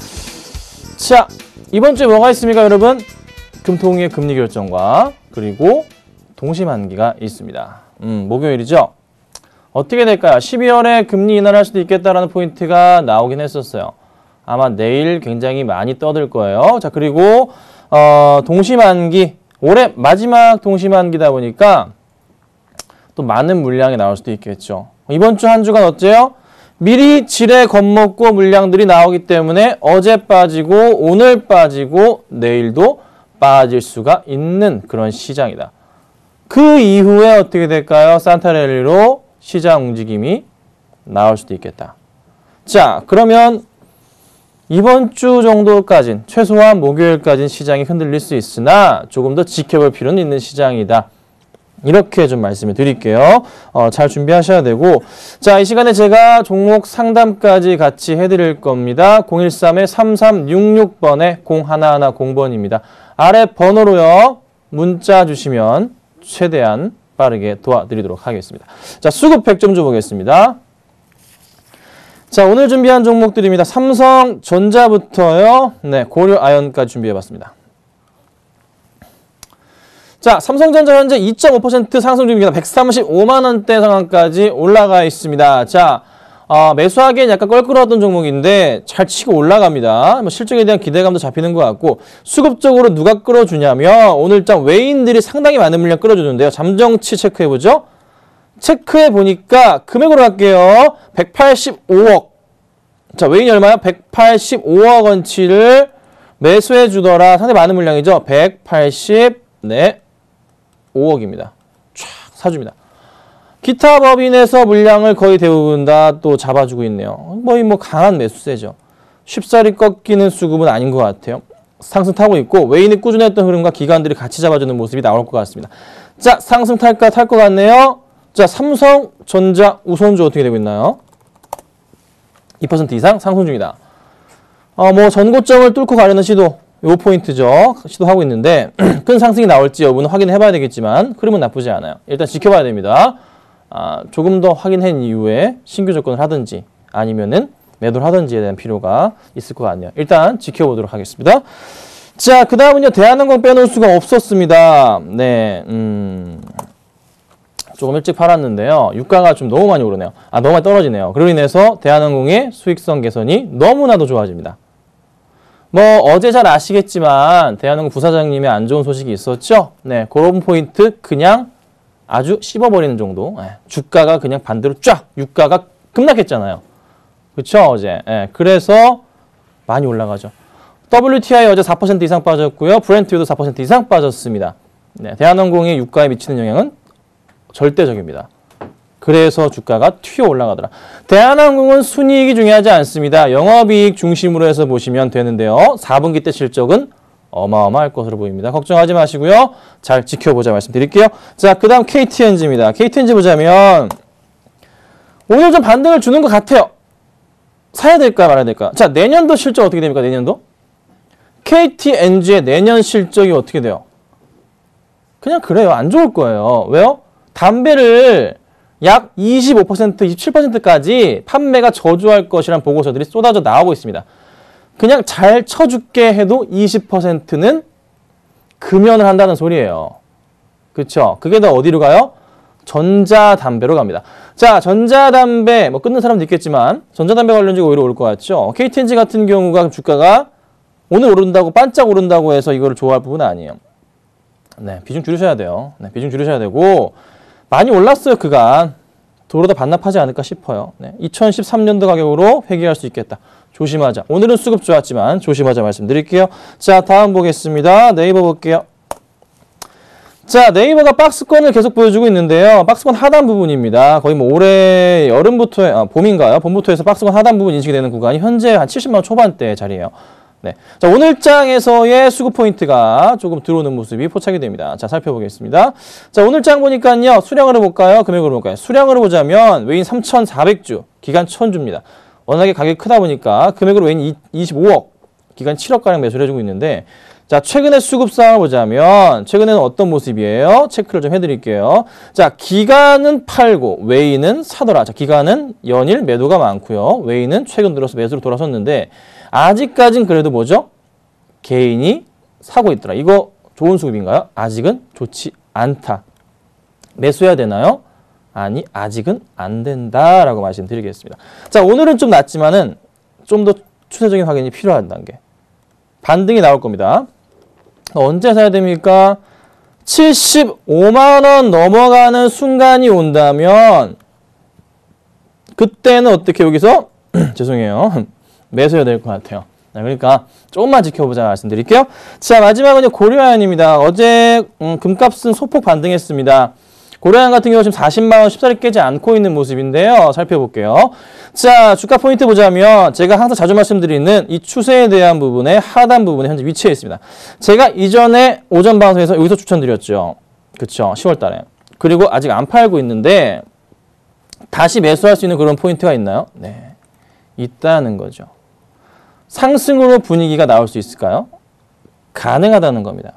자, 이번 주에 뭐가 있습니까, 여러분? 금통위의 금리 결정과 그리고 동시만기가 있습니다. 목요일이죠. 어떻게 될까요? 12월에 금리 인하를 할 수도 있겠다라는 포인트가 나오긴 했었어요. 아마 내일 굉장히 많이 떠들 거예요. 자, 그리고 동시만기, 올해 마지막 동시만기다 보니까 또 많은 물량이 나올 수도 있겠죠. 이번 주 한 주간 어째요? 미리 지레 겁먹고 물량들이 나오기 때문에 어제 빠지고 오늘 빠지고 내일도 빠질 수가 있는 그런 시장이다. 그 이후에 어떻게 될까요? 산타랠리로 시장 움직임이 나올 수도 있겠다. 자, 그러면 이번 주 정도까진, 최소한 목요일까지는 시장이 흔들릴 수 있으나 조금 더 지켜볼 필요는 있는 시장이다. 이렇게 좀 말씀을 드릴게요. 잘 준비하셔야 되고, 자, 이 시간에 제가 종목 상담까지 같이 해드릴 겁니다. 013-3366번에 0110번입니다. 아래 번호로요, 문자 주시면 최대한 빠르게 도와드리도록 하겠습니다. 자, 수급 100점 줘보겠습니다. 자, 오늘 준비한 종목들입니다. 삼성전자부터요. 네, 고려아연까지 준비해봤습니다. 자, 삼성전자 현재 2.5% 상승 중입니다. 135만 원대 상황까지 올라가 있습니다. 자, 매수하기엔 약간 껄끄러웠던 종목인데 잘 치고 올라갑니다. 실적에 대한 기대감도 잡히는 것 같고, 수급적으로 누가 끌어주냐면 오늘장 외인들이 상당히 많은 물량 끌어주는데요. 잠정치 체크해보죠. 체크해보니까 금액으로 갈게요. 185억. 자, 외인이 얼마요? 185억 원치를 매수해주더라. 상당히 많은 물량이죠. 185억입니다. 쫙 사줍니다. 기타 법인에서 물량을 거의 대부분 다 또 잡아주고 있네요. 거의 뭐 강한 매수세죠. 쉽사리 꺾이는 수급은 아닌 것 같아요. 상승 타고 있고 외인이 꾸준했던 흐름과 기관들이 같이 잡아주는 모습이 나올 것 같습니다. 자, 상승 탈 것 같네요. 자, 삼성전자 우선주 어떻게 되고 있나요? 2% 이상 상승 중이다. 뭐 전고점을 뚫고 가려는 시도, 요 포인트죠. 시도하고 있는데 큰 상승이 나올지 여부는 확인해봐야 되겠지만 흐름은 나쁘지 않아요. 일단 지켜봐야 됩니다. 조금 더 확인한 이후에 신규 접근을 하든지 아니면은 매도를 하든지에 대한 필요가 있을 것 같네요. 일단 지켜보도록 하겠습니다. 자, 그 다음은요, 대한항공 빼놓을 수가 없었습니다. 네, 조금 일찍 팔았는데요. 유가가 좀 너무 많이 오르네요. 너무 많이 떨어지네요. 그로 인해서 대한항공의 수익성 개선이 너무나도 좋아집니다. 어제 잘 아시겠지만 대한항공 부사장님의 안 좋은 소식이 있었죠. 네, 그런 포인트 그냥 아주 씹어버리는 정도. 주가가 그냥 반대로 쫙 유가가 급락했잖아요. 그렇죠, 어제. 그래서 많이 올라가죠. WTI 어제 4% 이상 빠졌고요. 브렌트유도 4% 이상 빠졌습니다. 네, 대한항공의 유가에 미치는 영향은 절대적입니다. 그래서 주가가 튀어 올라가더라. 대한항공은 순이익이 중요하지 않습니다. 영업이익 중심으로 해서 보시면 되는데요. 4분기 때 실적은 어마어마할 것으로 보입니다. 걱정하지 마시고요. 잘 지켜보자 말씀드릴게요. 자, 그 다음 KTNG입니다. KTNG 보자면 오늘 좀 반등을 주는 것 같아요. 사야 될까 말아야 될까? 자, 내년도 실적 어떻게 됩니까? 내년도? KTNG의 내년 실적이 어떻게 돼요? 그냥 그래요. 안 좋을 거예요. 왜요? 담배를 약 25%, 27%까지 판매가 저조할 것이라는 보고서들이 쏟아져 나오고 있습니다. 그냥 잘 쳐줄게 해도 20%는 금연을 한다는 소리예요. 그렇죠? 그게 다 어디로 가요? 전자담배로 갑니다. 자, 전자담배, 끊는 사람도 있겠지만 전자담배 관련주가 오히려 오를 것 같죠? KTNG 같은 경우가 주가가 오늘 오른다고 반짝 오른다고 해서 이거를 좋아할 부분은 아니에요. 네, 비중 줄이셔야 돼요. 네, 비중 줄이셔야 되고 많이 올랐어요, 그간. 도로 다 반납하지 않을까 싶어요. 네, 2013년도 가격으로 회귀할 수 있겠다. 조심하자. 오늘은 수급 좋았지만 조심하자 말씀드릴게요. 자, 다음 보겠습니다. 네이버 볼게요. 자, 네이버가 박스권을 계속 보여주고 있는데요. 박스권 하단 부분입니다. 거의 올해 여름부터, 봄인가요? 봄부터 해서 박스권 하단 부분 인식이 되는 구간이 현재 한 70만 원 초반대 자리예요. 네. 자, 오늘 장에서의 수급 포인트가 조금 들어오는 모습이 포착이 됩니다. 자, 살펴보겠습니다. 자, 오늘 장 보니까요. 수량으로 볼까요? 금액으로 볼까요? 수량으로 보자면 외인 3,400주, 기간 1,000주입니다. 워낙에 가격이 크다 보니까 금액으로 외인 25억, 기간 7억가량 매수를 해주고 있는데 자, 최근의 수급 상황을 보자면 최근에는 어떤 모습이에요? 체크를 좀 해드릴게요. 자, 기간은 팔고 외인은 사더라. 자, 기간은 연일 매도가 많고요. 외인은 최근 들어서 매수로 돌아섰는데 아직까진 그래도 뭐죠? 개인이 사고 있더라. 이거 좋은 수급인가요? 아직은 좋지 않다. 매수해야 되나요? 아니, 아직은 안 된다라고 말씀드리겠습니다. 자, 오늘은 좀 낮지만은 좀 더 추세적인 확인이 필요한 단계. 반등이 나올 겁니다. 언제 사야 됩니까? 75만 원 넘어가는 순간이 온다면 그때는 어떻게 여기서 죄송해요. 매수해야 될 것 같아요. 그러니까 조금만 지켜보자 말씀드릴게요. 자, 마지막은 고려아연입니다. 어제 금값은 소폭 반등했습니다. 고려아연 같은 경우 지금 40만 원 쉽사리 깨지 않고 있는 모습인데요. 살펴볼게요. 자, 주가 포인트 보자면 제가 항상 자주 말씀드리는 이 추세에 대한 부분의 하단 부분에 현재 위치해 있습니다. 제가 이전에 오전 방송에서 여기서 추천드렸죠. 그쵸? 10월 달에. 그리고 아직 안 팔고 있는데 다시 매수할 수 있는 그런 포인트가 있나요? 네, 있다는 거죠. 상승으로 분위기가 나올 수 있을까요? 가능하다는 겁니다.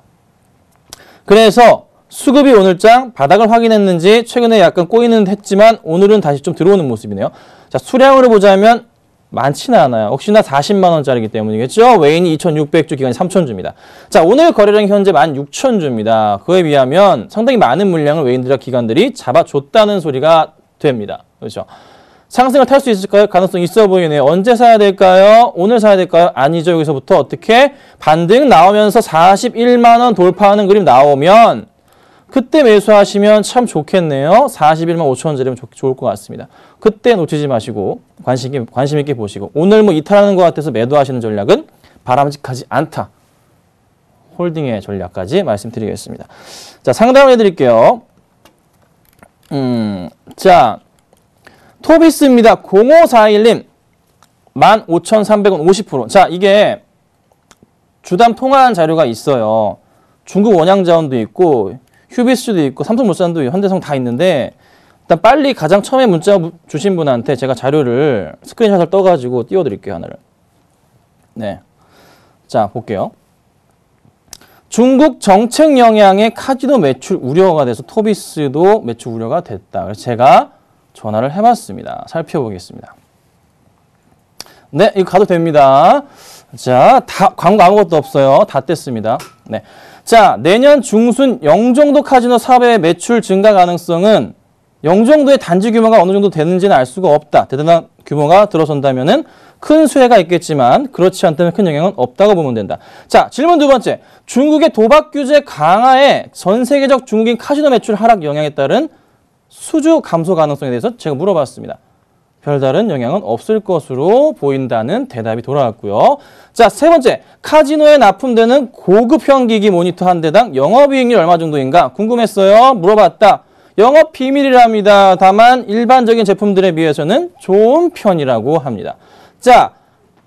그래서 수급이 오늘장 바닥을 확인했는지 최근에 약간 꼬이는 했지만 오늘은 다시 좀 들어오는 모습이네요. 자, 수량으로 보자면 많지는 않아요. 혹시나 40만 원짜리이기 때문이겠죠. 외인이 2,600주, 기간이 3,000주입니다. 자, 오늘 거래량이 현재 16,000주입니다. 그에 비하면 상당히 많은 물량을 외인들과 기관들이 잡아줬다는 소리가 됩니다. 그렇죠? 상승을 탈 수 있을까요? 가능성이 있어 보이네요. 언제 사야 될까요? 오늘 사야 될까요? 아니죠. 여기서부터 어떻게 반등 나오면서 41만 원 돌파하는 그림 나오면 그때 매수하시면 참 좋겠네요. 41만 5천 원짜리면 좋을 것 같습니다. 그때 놓치지 마시고 관심 있게 보시고 오늘 뭐 이탈하는 것 같아서 매도하시는 전략은 바람직하지 않다. 홀딩의 전략까지 말씀드리겠습니다. 자, 상담을 해드릴게요. 자, 토비스입니다. 0541님 15,300원 50%. 자, 이게 주담 통화한 자료가 있어요. 중국 원양자원도 있고 휴비스도 있고 삼성물산도 있고 현대성 다 있는데 일단 빨리 가장 처음에 문자 주신 분한테 제가 자료를 스크린샷을 떠가지고 띄워드릴게요. 하나를. 네, 자, 볼게요. 중국 정책 영향에 카지노 매출 우려가 돼서 토비스도 매출 우려가 됐다. 그래서 제가 전화를 해봤습니다. 살펴보겠습니다. 네, 이거 가도 됩니다. 자, 다 광고 아무것도 없어요. 다 뗐습니다. 네. 자, 내년 중순 영종도 카지노 사업의 매출 증가 가능성은 0 정도의 단지 규모가 어느 정도 되는지는 알 수가 없다. 대단한 규모가 들어선다면은 큰 수혜가 있겠지만 그렇지 않다면 큰 영향은 없다고 보면 된다. 자, 질문 두 번째. 중국의 도박 규제 강화에 전 세계적 중국인 카지노 매출 하락 영향에 따른 수주 감소 가능성에 대해서 제가 물어봤습니다. 별다른 영향은 없을 것으로 보인다는 대답이 돌아왔고요. 자, 세 번째. 카지노에 납품되는 고급형 기기 모니터 한 대당 영업이익률 얼마 정도인가 궁금했어요. 물어봤다. 영업 비밀이랍니다. 다만 일반적인 제품들에 비해서는 좋은 편이라고 합니다. 자,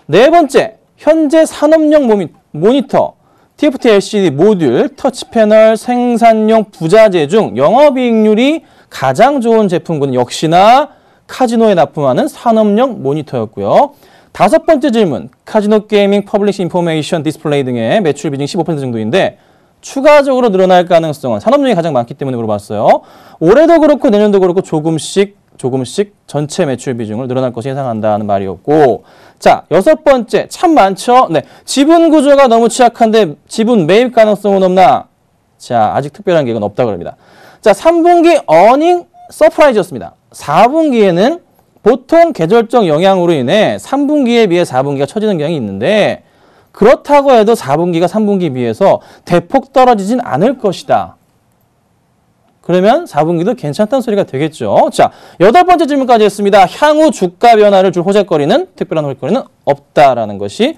네 번째. 현재 산업용 모니터, TFT LCD 모듈, 터치 패널, 생산용 부자재 중 영업이익률이 가장 좋은 제품군 역시나 카지노에 납품하는 산업용 모니터였고요. 다섯 번째 질문. 카지노 게이밍, 퍼블리시 인포메이션, 디스플레이 등의 매출 비중이 15% 정도인데 추가적으로 늘어날 가능성은 산업용이 가장 많기 때문에 물어봤어요. 올해도 그렇고 내년도 그렇고 조금씩 전체 매출 비중을 늘어날 것을 예상한다는 말이었고, 자, 여섯 번째. 참 많죠? 네, 지분 구조가 너무 취약한데 지분 매입 가능성은 없나? 자, 아직 특별한 계획은 없다고 합니다. 자, 3분기 어닝 서프라이즈였습니다. 4분기에는 보통 계절적 영향으로 인해 3분기에 비해 4분기가 처지는 경향이 있는데 그렇다고 해도 4분기가 3분기에 비해서 대폭 떨어지진 않을 것이다. 그러면 4분기도 괜찮다는 소리가 되겠죠. 자, 여덟 번째 질문까지 했습니다. 향후 주가 변화를 줄 호재거리는, 특별한 호재거리는 없다라는 것이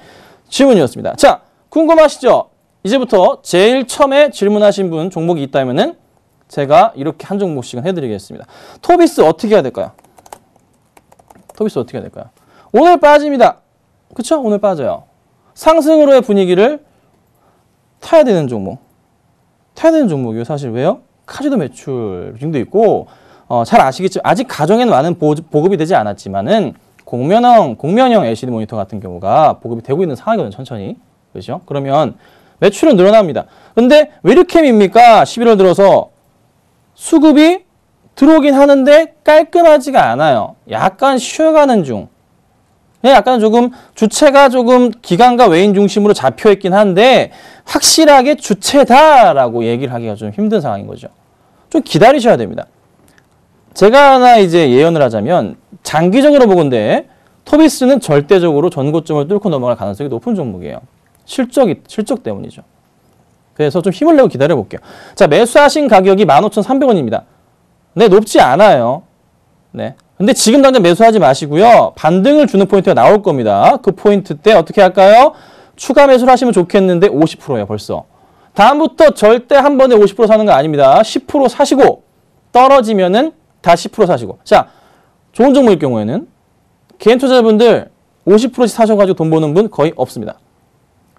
질문이었습니다. 자, 궁금하시죠? 이제부터 제일 처음에 질문하신 분 종목이 있다면은 제가 이렇게 한 종목씩은 해드리겠습니다. 토비스 어떻게 해야 될까요? 토비스 어떻게 해야 될까요? 오늘 빠집니다. 그쵸? 오늘 빠져요. 상승으로의 분위기를 타야 되는 종목. 타야 되는 종목이에요. 사실 왜요? 카지노 매출 비중도 있고 잘 아시겠지만 아직 가정에는 많은 보급이 되지 않았지만은 공면형 LCD 모니터 같은 경우가 보급이 되고 있는 상황이거든요. 천천히. 그렇죠? 그러면 매출은 늘어납니다. 근데 왜 이렇게 밉니까? 11월 들어서 수급이 들어오긴 하는데 깔끔하지가 않아요. 약간 쉬어가는 중. 약간 조금 주체가 조금 기관과 외인 중심으로 잡혀있긴 한데 확실하게 주체다라고 얘기를 하기가 좀 힘든 상황인 거죠. 좀 기다리셔야 됩니다. 제가 하나 이제 예언을 하자면 장기적으로 보건대 토비스는 절대적으로 전고점을 뚫고 넘어갈 가능성이 높은 종목이에요. 실적 때문이죠. 그래서 좀 힘을 내고 기다려 볼게요. 자, 매수하신 가격이 15,300원입니다. 네, 높지 않아요. 네. 근데 지금 당장 매수하지 마시고요. 반등을 주는 포인트가 나올 겁니다. 그 포인트 때 어떻게 할까요? 추가 매수를 하시면 좋겠는데 50%예요, 벌써. 다음부터 절대 한 번에 50% 사는 거 아닙니다. 10% 사시고 떨어지면은 다 10% 사시고. 자, 좋은 종목일 경우에는 개인 투자자분들 50%씩 사셔가지고 돈 버는 분 거의 없습니다.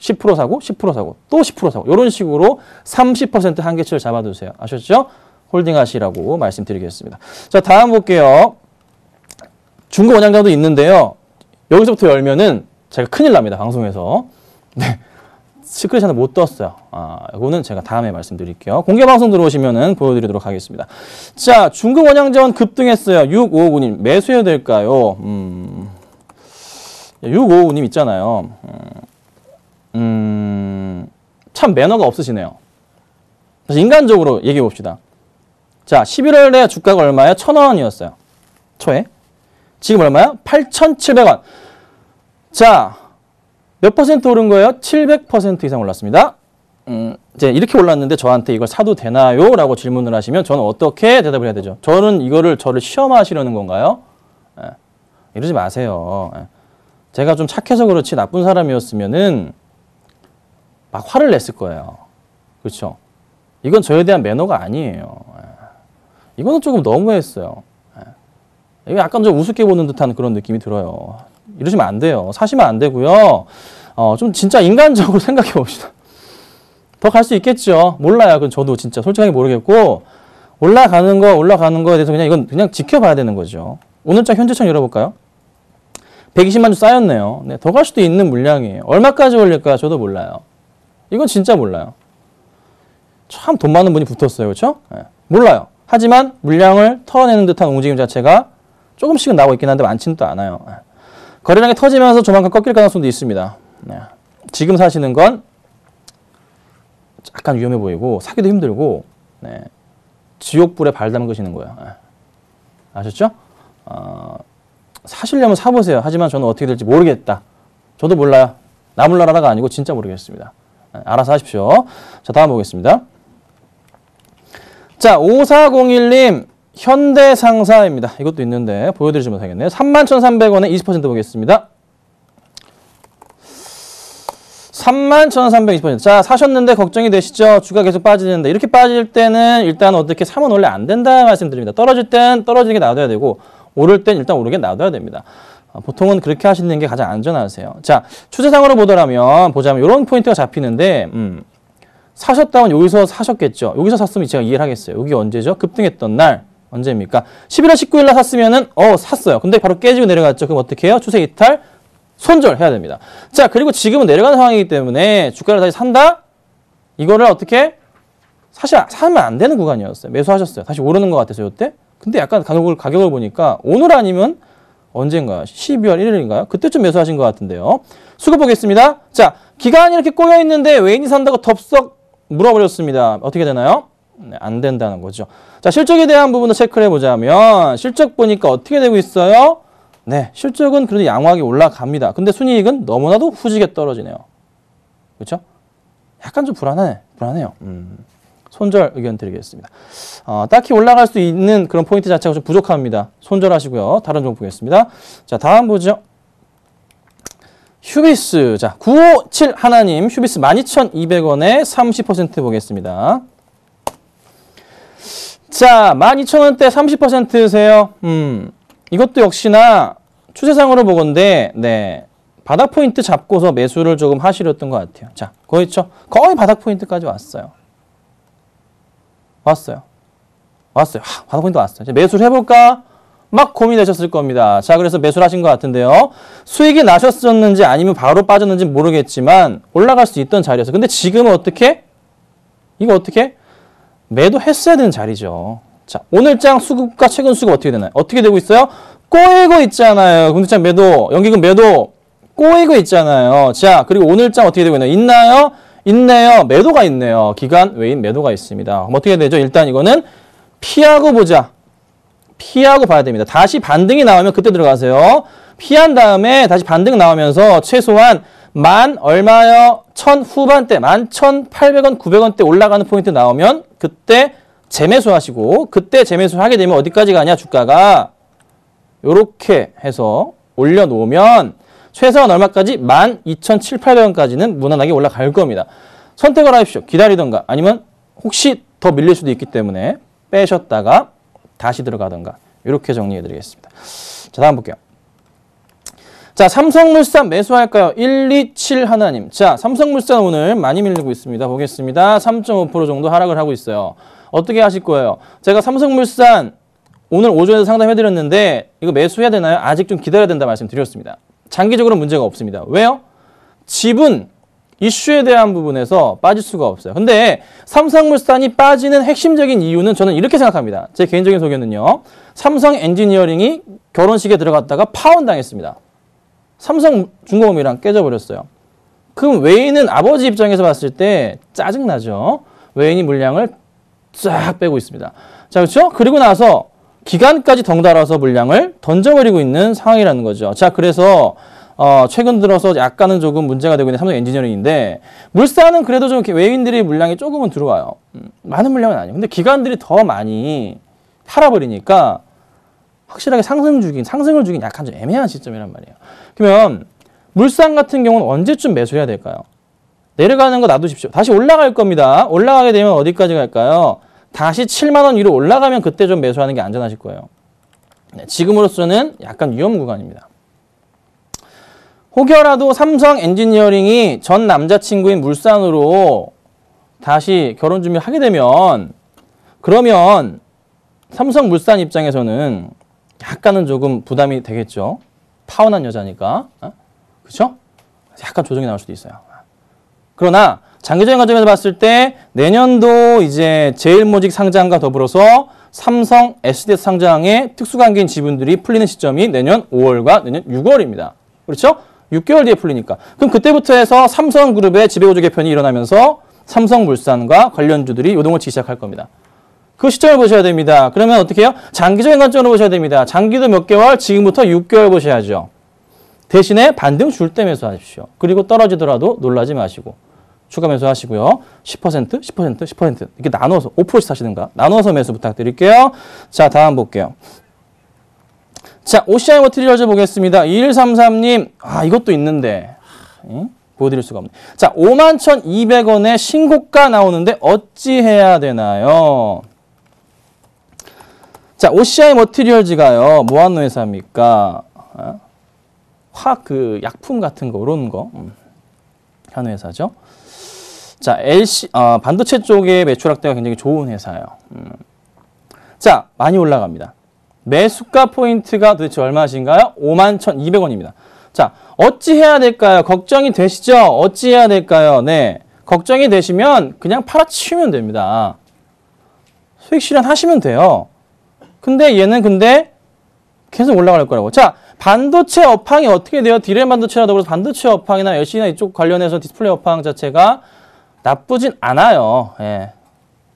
10% 사고 10% 사고 또 10% 사고 이런 식으로 30% 한계치를 잡아두세요. 아셨죠? 홀딩 하시라고 말씀드리겠습니다. 자, 다음 볼게요. 중국 원양자도 있는데요. 여기서부터 열면은 제가 큰일 납니다. 방송에서. 네. 시크릿 하나 못 떴어요. 이거는 제가 다음에 말씀드릴게요. 공개 방송 들어오시면은 보여드리도록 하겠습니다. 자, 중국 원양자원 급등했어요. 6559님 매수해야 될까요? 6559님 있잖아요. 참 매너가 없으시네요. 그래서 인간적으로 얘기해 봅시다. 자, 11월에 주가가 얼마예요? 1,000원이었어요. 초에. 지금 얼마야? 8,700원. 자, 몇 퍼센트 오른 거예요? 700% 이상 올랐습니다. 이제 이렇게 올랐는데 저한테 이걸 사도 되나요? 라고 질문을 하시면 저는 어떻게 대답을 해야 되죠? 저는 저를 시험하시려는 건가요? 이러지 마세요. 제가 좀 착해서 그렇지 나쁜 사람이었으면은 막 화를 냈을 거예요. 그렇죠? 이건 저에 대한 매너가 아니에요. 이거는 조금 너무했어요. 이거 약간 좀 우습게 보는 듯한 그런 느낌이 들어요. 이러시면 안 돼요. 사시면 안 되고요. 좀 진짜 인간적으로 생각해 봅시다. 더 갈 수 있겠죠. 몰라요. 그건 저도 진짜 솔직하게 모르겠고 올라가는 거에 대해서 이건 그냥 지켜봐야 되는 거죠. 오늘자 현재청 열어볼까요? 120만 주 쌓였네요. 네, 더 갈 수도 있는 물량이에요. 얼마까지 올릴까 저도 몰라요. 이건 진짜 몰라요. 참 돈 많은 분이 붙었어요. 그렇죠? 네, 몰라요. 하지만 물량을 털어내는 듯한 움직임 자체가 조금씩은 나오고 있긴 한데 많지는 또 않아요. 거래량이 터지면서 조만간 꺾일 가능성도 있습니다. 네. 지금 사시는 건 약간 위험해 보이고 사기도 힘들고 네. 지옥불에 발 담그시는 거예요. 네. 아셨죠? 사시려면 사보세요. 하지만 저는 어떻게 될지 모르겠다. 저도 몰라요. 나 몰라라가 아니고 진짜 모르겠습니다. 알아서 하십시오. 자, 다음 보겠습니다. 자, 5401님 현대상사입니다. 이것도 있는데 보여드리지 못하겠네요. 31,300원에 20% 보겠습니다. 31,320%. 자, 사셨는데 걱정이 되시죠? 주가 계속 빠지는데. 이렇게 빠질 때는 일단 어떻게 사면 원래 안 된다 말씀드립니다. 떨어질 땐 떨어지는 게 놔둬야 되고 오를 땐 일단 오르게 놔둬야 됩니다. 보통은 그렇게 하시는 게 가장 안전하세요. 자, 추세상으로 보자면 이런 포인트가 잡히는데 사셨다면 여기서 사셨겠죠. 여기서 샀으면 제가 이해를 하겠어요. 여기 언제죠? 급등했던 날 언제입니까? 11월 19일 날 샀으면은 샀어요. 근데 바로 깨지고 내려갔죠. 그럼 어떻게 해요? 추세 이탈 손절해야 됩니다. 자, 그리고 지금은 내려가는 상황이기 때문에 주가를 다시 산다? 이거를 어떻게? 사실 사면 안 되는 구간이었어요. 매수하셨어요. 다시 오르는 것 같아서 이때. 근데 약간 가격을 보니까 오늘 아니면 언젠가요? 12월 1일인가요? 그때쯤 매수하신 것 같은데요. 수급 보겠습니다. 자, 기간이 이렇게 꼬여있는데 외인이 산다고 덥석 물어버렸습니다. 어떻게 되나요? 네, 안 된다는 거죠. 자, 실적에 대한 부분도 체크를 해보자면 실적 보니까 어떻게 되고 있어요? 네, 실적은 그래도 양호하게 올라갑니다. 근데 순이익은 너무나도 후지게 떨어지네요. 그렇죠? 약간 좀 불안해요. 손절 의견 드리겠습니다. 딱히 올라갈 수 있는 그런 포인트 자체가 좀 부족합니다. 손절하시고요. 다른 종목 보겠습니다. 자, 다음 보죠. 휴비스. 자, 957 하나님 휴비스 12,200원에 30% 보겠습니다. 자, 12,000원대 30%세요. 이것도 역시나 추세상으로 보건데, 네. 바닥 포인트 잡고서 매수를 조금 하시렸던 것 같아요. 자, 거의 바닥 포인트까지 왔어요. 바닥 포인트 왔어요. 이제 매수를 해볼까? 막 고민하셨을 겁니다. 자, 그래서 매수를 하신 것 같은데요. 수익이 나셨었는지 아니면 바로 빠졌는지 모르겠지만 올라갈 수 있던 자리였어요. 근데 지금은 어떻게? 이거 어떻게? 매도했어야 되는 자리죠. 자, 오늘장 수급과 최근 수급 어떻게 되나요? 어떻게 되고 있어요? 꼬이고 있잖아요. 공시장 매도, 연기금 매도 꼬이고 있잖아요. 자, 그리고 오늘장 어떻게 되고 있나요? 있나요? 있네요. 매도가 있네요. 기간 외인 매도가 있습니다. 그럼 어떻게 되죠? 일단 이거는 피하고 보자. 피하고 봐야 됩니다. 다시 반등이 나오면 그때 들어가세요. 피한 다음에 다시 반등 나오면서 최소한 만 얼마요? 1,000 후반대, 11,800원, 900원대 올라가는 포인트 나오면 그때 재매수하시고 그때 재매수를 하게 되면 어디까지 가냐? 주가가 요렇게 해서 올려놓으면 최소한 얼마까지? 12,700~800원까지는 무난하게 올라갈 겁니다. 선택을 하십시오. 기다리던가 아니면 혹시 더 밀릴 수도 있기 때문에 빼셨다가 다시 들어가던가 이렇게 정리해 드리겠습니다. 자, 다음 볼게요. 자, 삼성물산 매수할까요? 127 하나님. 자, 삼성물산 오늘 많이 밀리고 있습니다. 보겠습니다. 3.5% 정도 하락을 하고 있어요. 어떻게 하실 거예요? 제가 삼성물산 오늘 오전에도 상담해드렸는데 이거 매수해야 되나요? 아직 좀 기다려야 된다 말씀드렸습니다. 장기적으로 문제가 없습니다. 왜요? 지분 이슈에 대한 부분에서 빠질 수가 없어요. 근데 삼성물산이 빠지는 핵심적인 이유는 저는 이렇게 생각합니다. 제 개인적인 소견은요. 삼성 엔지니어링이 결혼식에 들어갔다가 파혼당했습니다. 삼성중공업이랑 깨져버렸어요. 그럼 외인은 아버지 입장에서 봤을 때 짜증나죠. 외인이 물량을 쫙 빼고 있습니다. 자, 그렇죠? 그리고 나서 기간까지 덩달아서 물량을 던져버리고 있는 상황이라는 거죠. 자, 그래서 최근 들어서 약간은 조금 문제가 되고 있는 삼성 엔지니어링인데 물산은 그래도 좀 외인들이 물량이 조금은 들어와요. 많은 물량은 아니에요. 근데 기관들이 더 많이 팔아버리니까 확실하게 상승을 주긴 약간 좀 애매한 시점이란 말이에요. 그러면 물산 같은 경우는 언제쯤 매수해야 될까요? 내려가는 거 놔두십시오. 다시 올라갈 겁니다. 올라가게 되면 어디까지 갈까요? 다시 7만 원 위로 올라가면 그때 좀 매수하는 게 안전하실 거예요. 네, 지금으로서는 약간 위험 구간입니다. 혹여라도 삼성 엔지니어링이 전 남자친구인 물산으로 다시 결혼 준비를 하게 되면 그러면 삼성물산 입장에서는 약간은 조금 부담이 되겠죠. 파혼한 여자니까. 그렇죠? 약간 조정이 나올 수도 있어요. 그러나 장기적인 관점에서 봤을 때 내년도 이제 제일모직 상장과 더불어서 삼성 SDS 상장의 특수관계인 지분들이 풀리는 시점이 내년 5월과 내년 6월입니다. 그렇죠? 6개월 뒤에 풀리니까. 그럼 그때부터 해서 삼성그룹의 지배구조 개편이 일어나면서 삼성물산과 관련주들이 요동을 치기 시작할 겁니다. 그 시점을 보셔야 됩니다. 그러면 어떻게 해요? 장기적인 관점으로 보셔야 됩니다. 장기도 몇 개월? 지금부터 6개월 보셔야죠. 대신에 반등 줄 때 매수하십시오. 그리고 떨어지더라도 놀라지 마시고 추가 매수하시고요. 10%, 10%, 10% 이렇게 나눠서 5%씩 하시든가 나눠서 매수 부탁드릴게요. 자, 다음 볼게요. 자, OCI 머티리얼즈 보겠습니다. 2133님, 이것도 있는데 보여드릴 수가 없네. 자, 51,200원에 신고가 나오는데 어찌해야 되나요? 자, OCI 머티리얼즈가요, 뭐 하는 회사입니까? 약품 같은 거, 이런 거 하는 회사죠. 자, 반도체 쪽의 매출 확대가 굉장히 좋은 회사예요. 자, 많이 올라갑니다. 매수가 포인트가 도대체 얼마신가요? 51,200원입니다. 자, 어찌 해야 될까요? 걱정이 되시죠? 어찌 해야 될까요? 네, 걱정이 되시면 그냥 팔아치우면 됩니다. 수익 실현하시면 돼요. 근데 얘는 계속 올라갈 거라고. 자, 반도체 업황이 어떻게 돼요? 디램 반도체라도 그래서 반도체 업황이나 LCD나 이쪽 관련해서 디스플레이 업황 자체가 나쁘진 않아요. 예.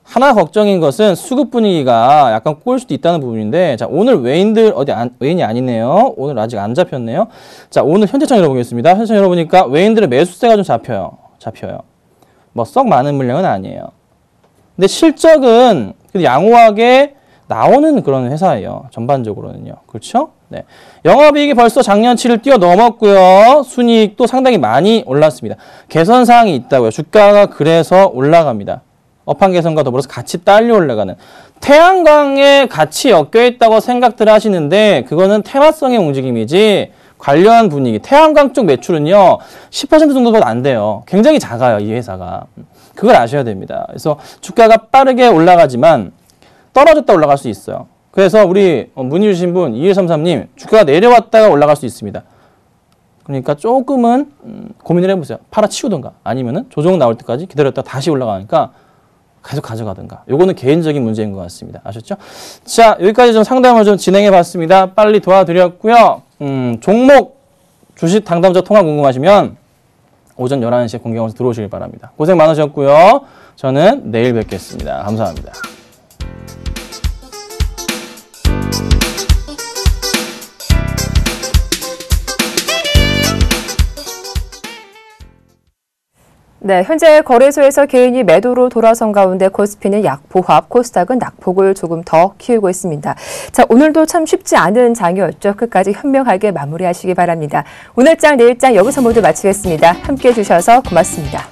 하나 걱정인 것은 수급 분위기가 약간 꼬일 수도 있다는 부분인데, 자, 오늘 외인이 아니네요. 오늘 아직 안 잡혔네요. 자, 오늘 현재장 열어보겠습니다. 현재장 열어보니까 외인들의 매수세가 좀 잡혀요. 뭐 썩 많은 물량은 아니에요. 근데 실적은 양호하게 나오는 그런 회사예요. 전반적으로는요. 그렇죠? 네. 영업이익이 벌써 작년치를 뛰어넘었고요. 순이익도 상당히 많이 올랐습니다. 개선사항이 있다고요. 주가가 그래서 올라갑니다. 업황 개선과 더불어서 같이 딸려 올라가는. 태양광에 같이 엮여 있다고 생각들 하시는데 그거는 테마성의 움직임이지 관련 분위기. 태양광 쪽 매출은요. 10% 정도밖에 안 돼요. 굉장히 작아요. 이 회사가. 그걸 아셔야 됩니다. 그래서 주가가 빠르게 올라가지만 떨어졌다 올라갈 수 있어요. 그래서 우리 문의 주신 분 2133님 주가가 내려왔다가 올라갈 수 있습니다. 그러니까 조금은 고민을 해보세요. 팔아치우든가 아니면은 조정 나올 때까지 기다렸다가 다시 올라가니까 계속 가져가든가. 요거는 개인적인 문제인 것 같습니다. 아셨죠? 자, 여기까지 좀 상담을 좀 진행해 봤습니다. 빨리 도와드렸고요. 종목 주식 당담자 통화 궁금하시면 오전 11시에 공개방송 들어오시길 바랍니다. 고생 많으셨고요. 저는 내일 뵙겠습니다. 감사합니다. 네, 현재 거래소에서 개인이 매도로 돌아선 가운데 코스피는 약보합, 코스닥은 낙폭을 조금 더 키우고 있습니다. 자, 오늘도 참 쉽지 않은 장이었죠. 끝까지 현명하게 마무리하시기 바랍니다. 오늘 장, 내일 장 여기서 모두 마치겠습니다. 함께해 주셔서 고맙습니다.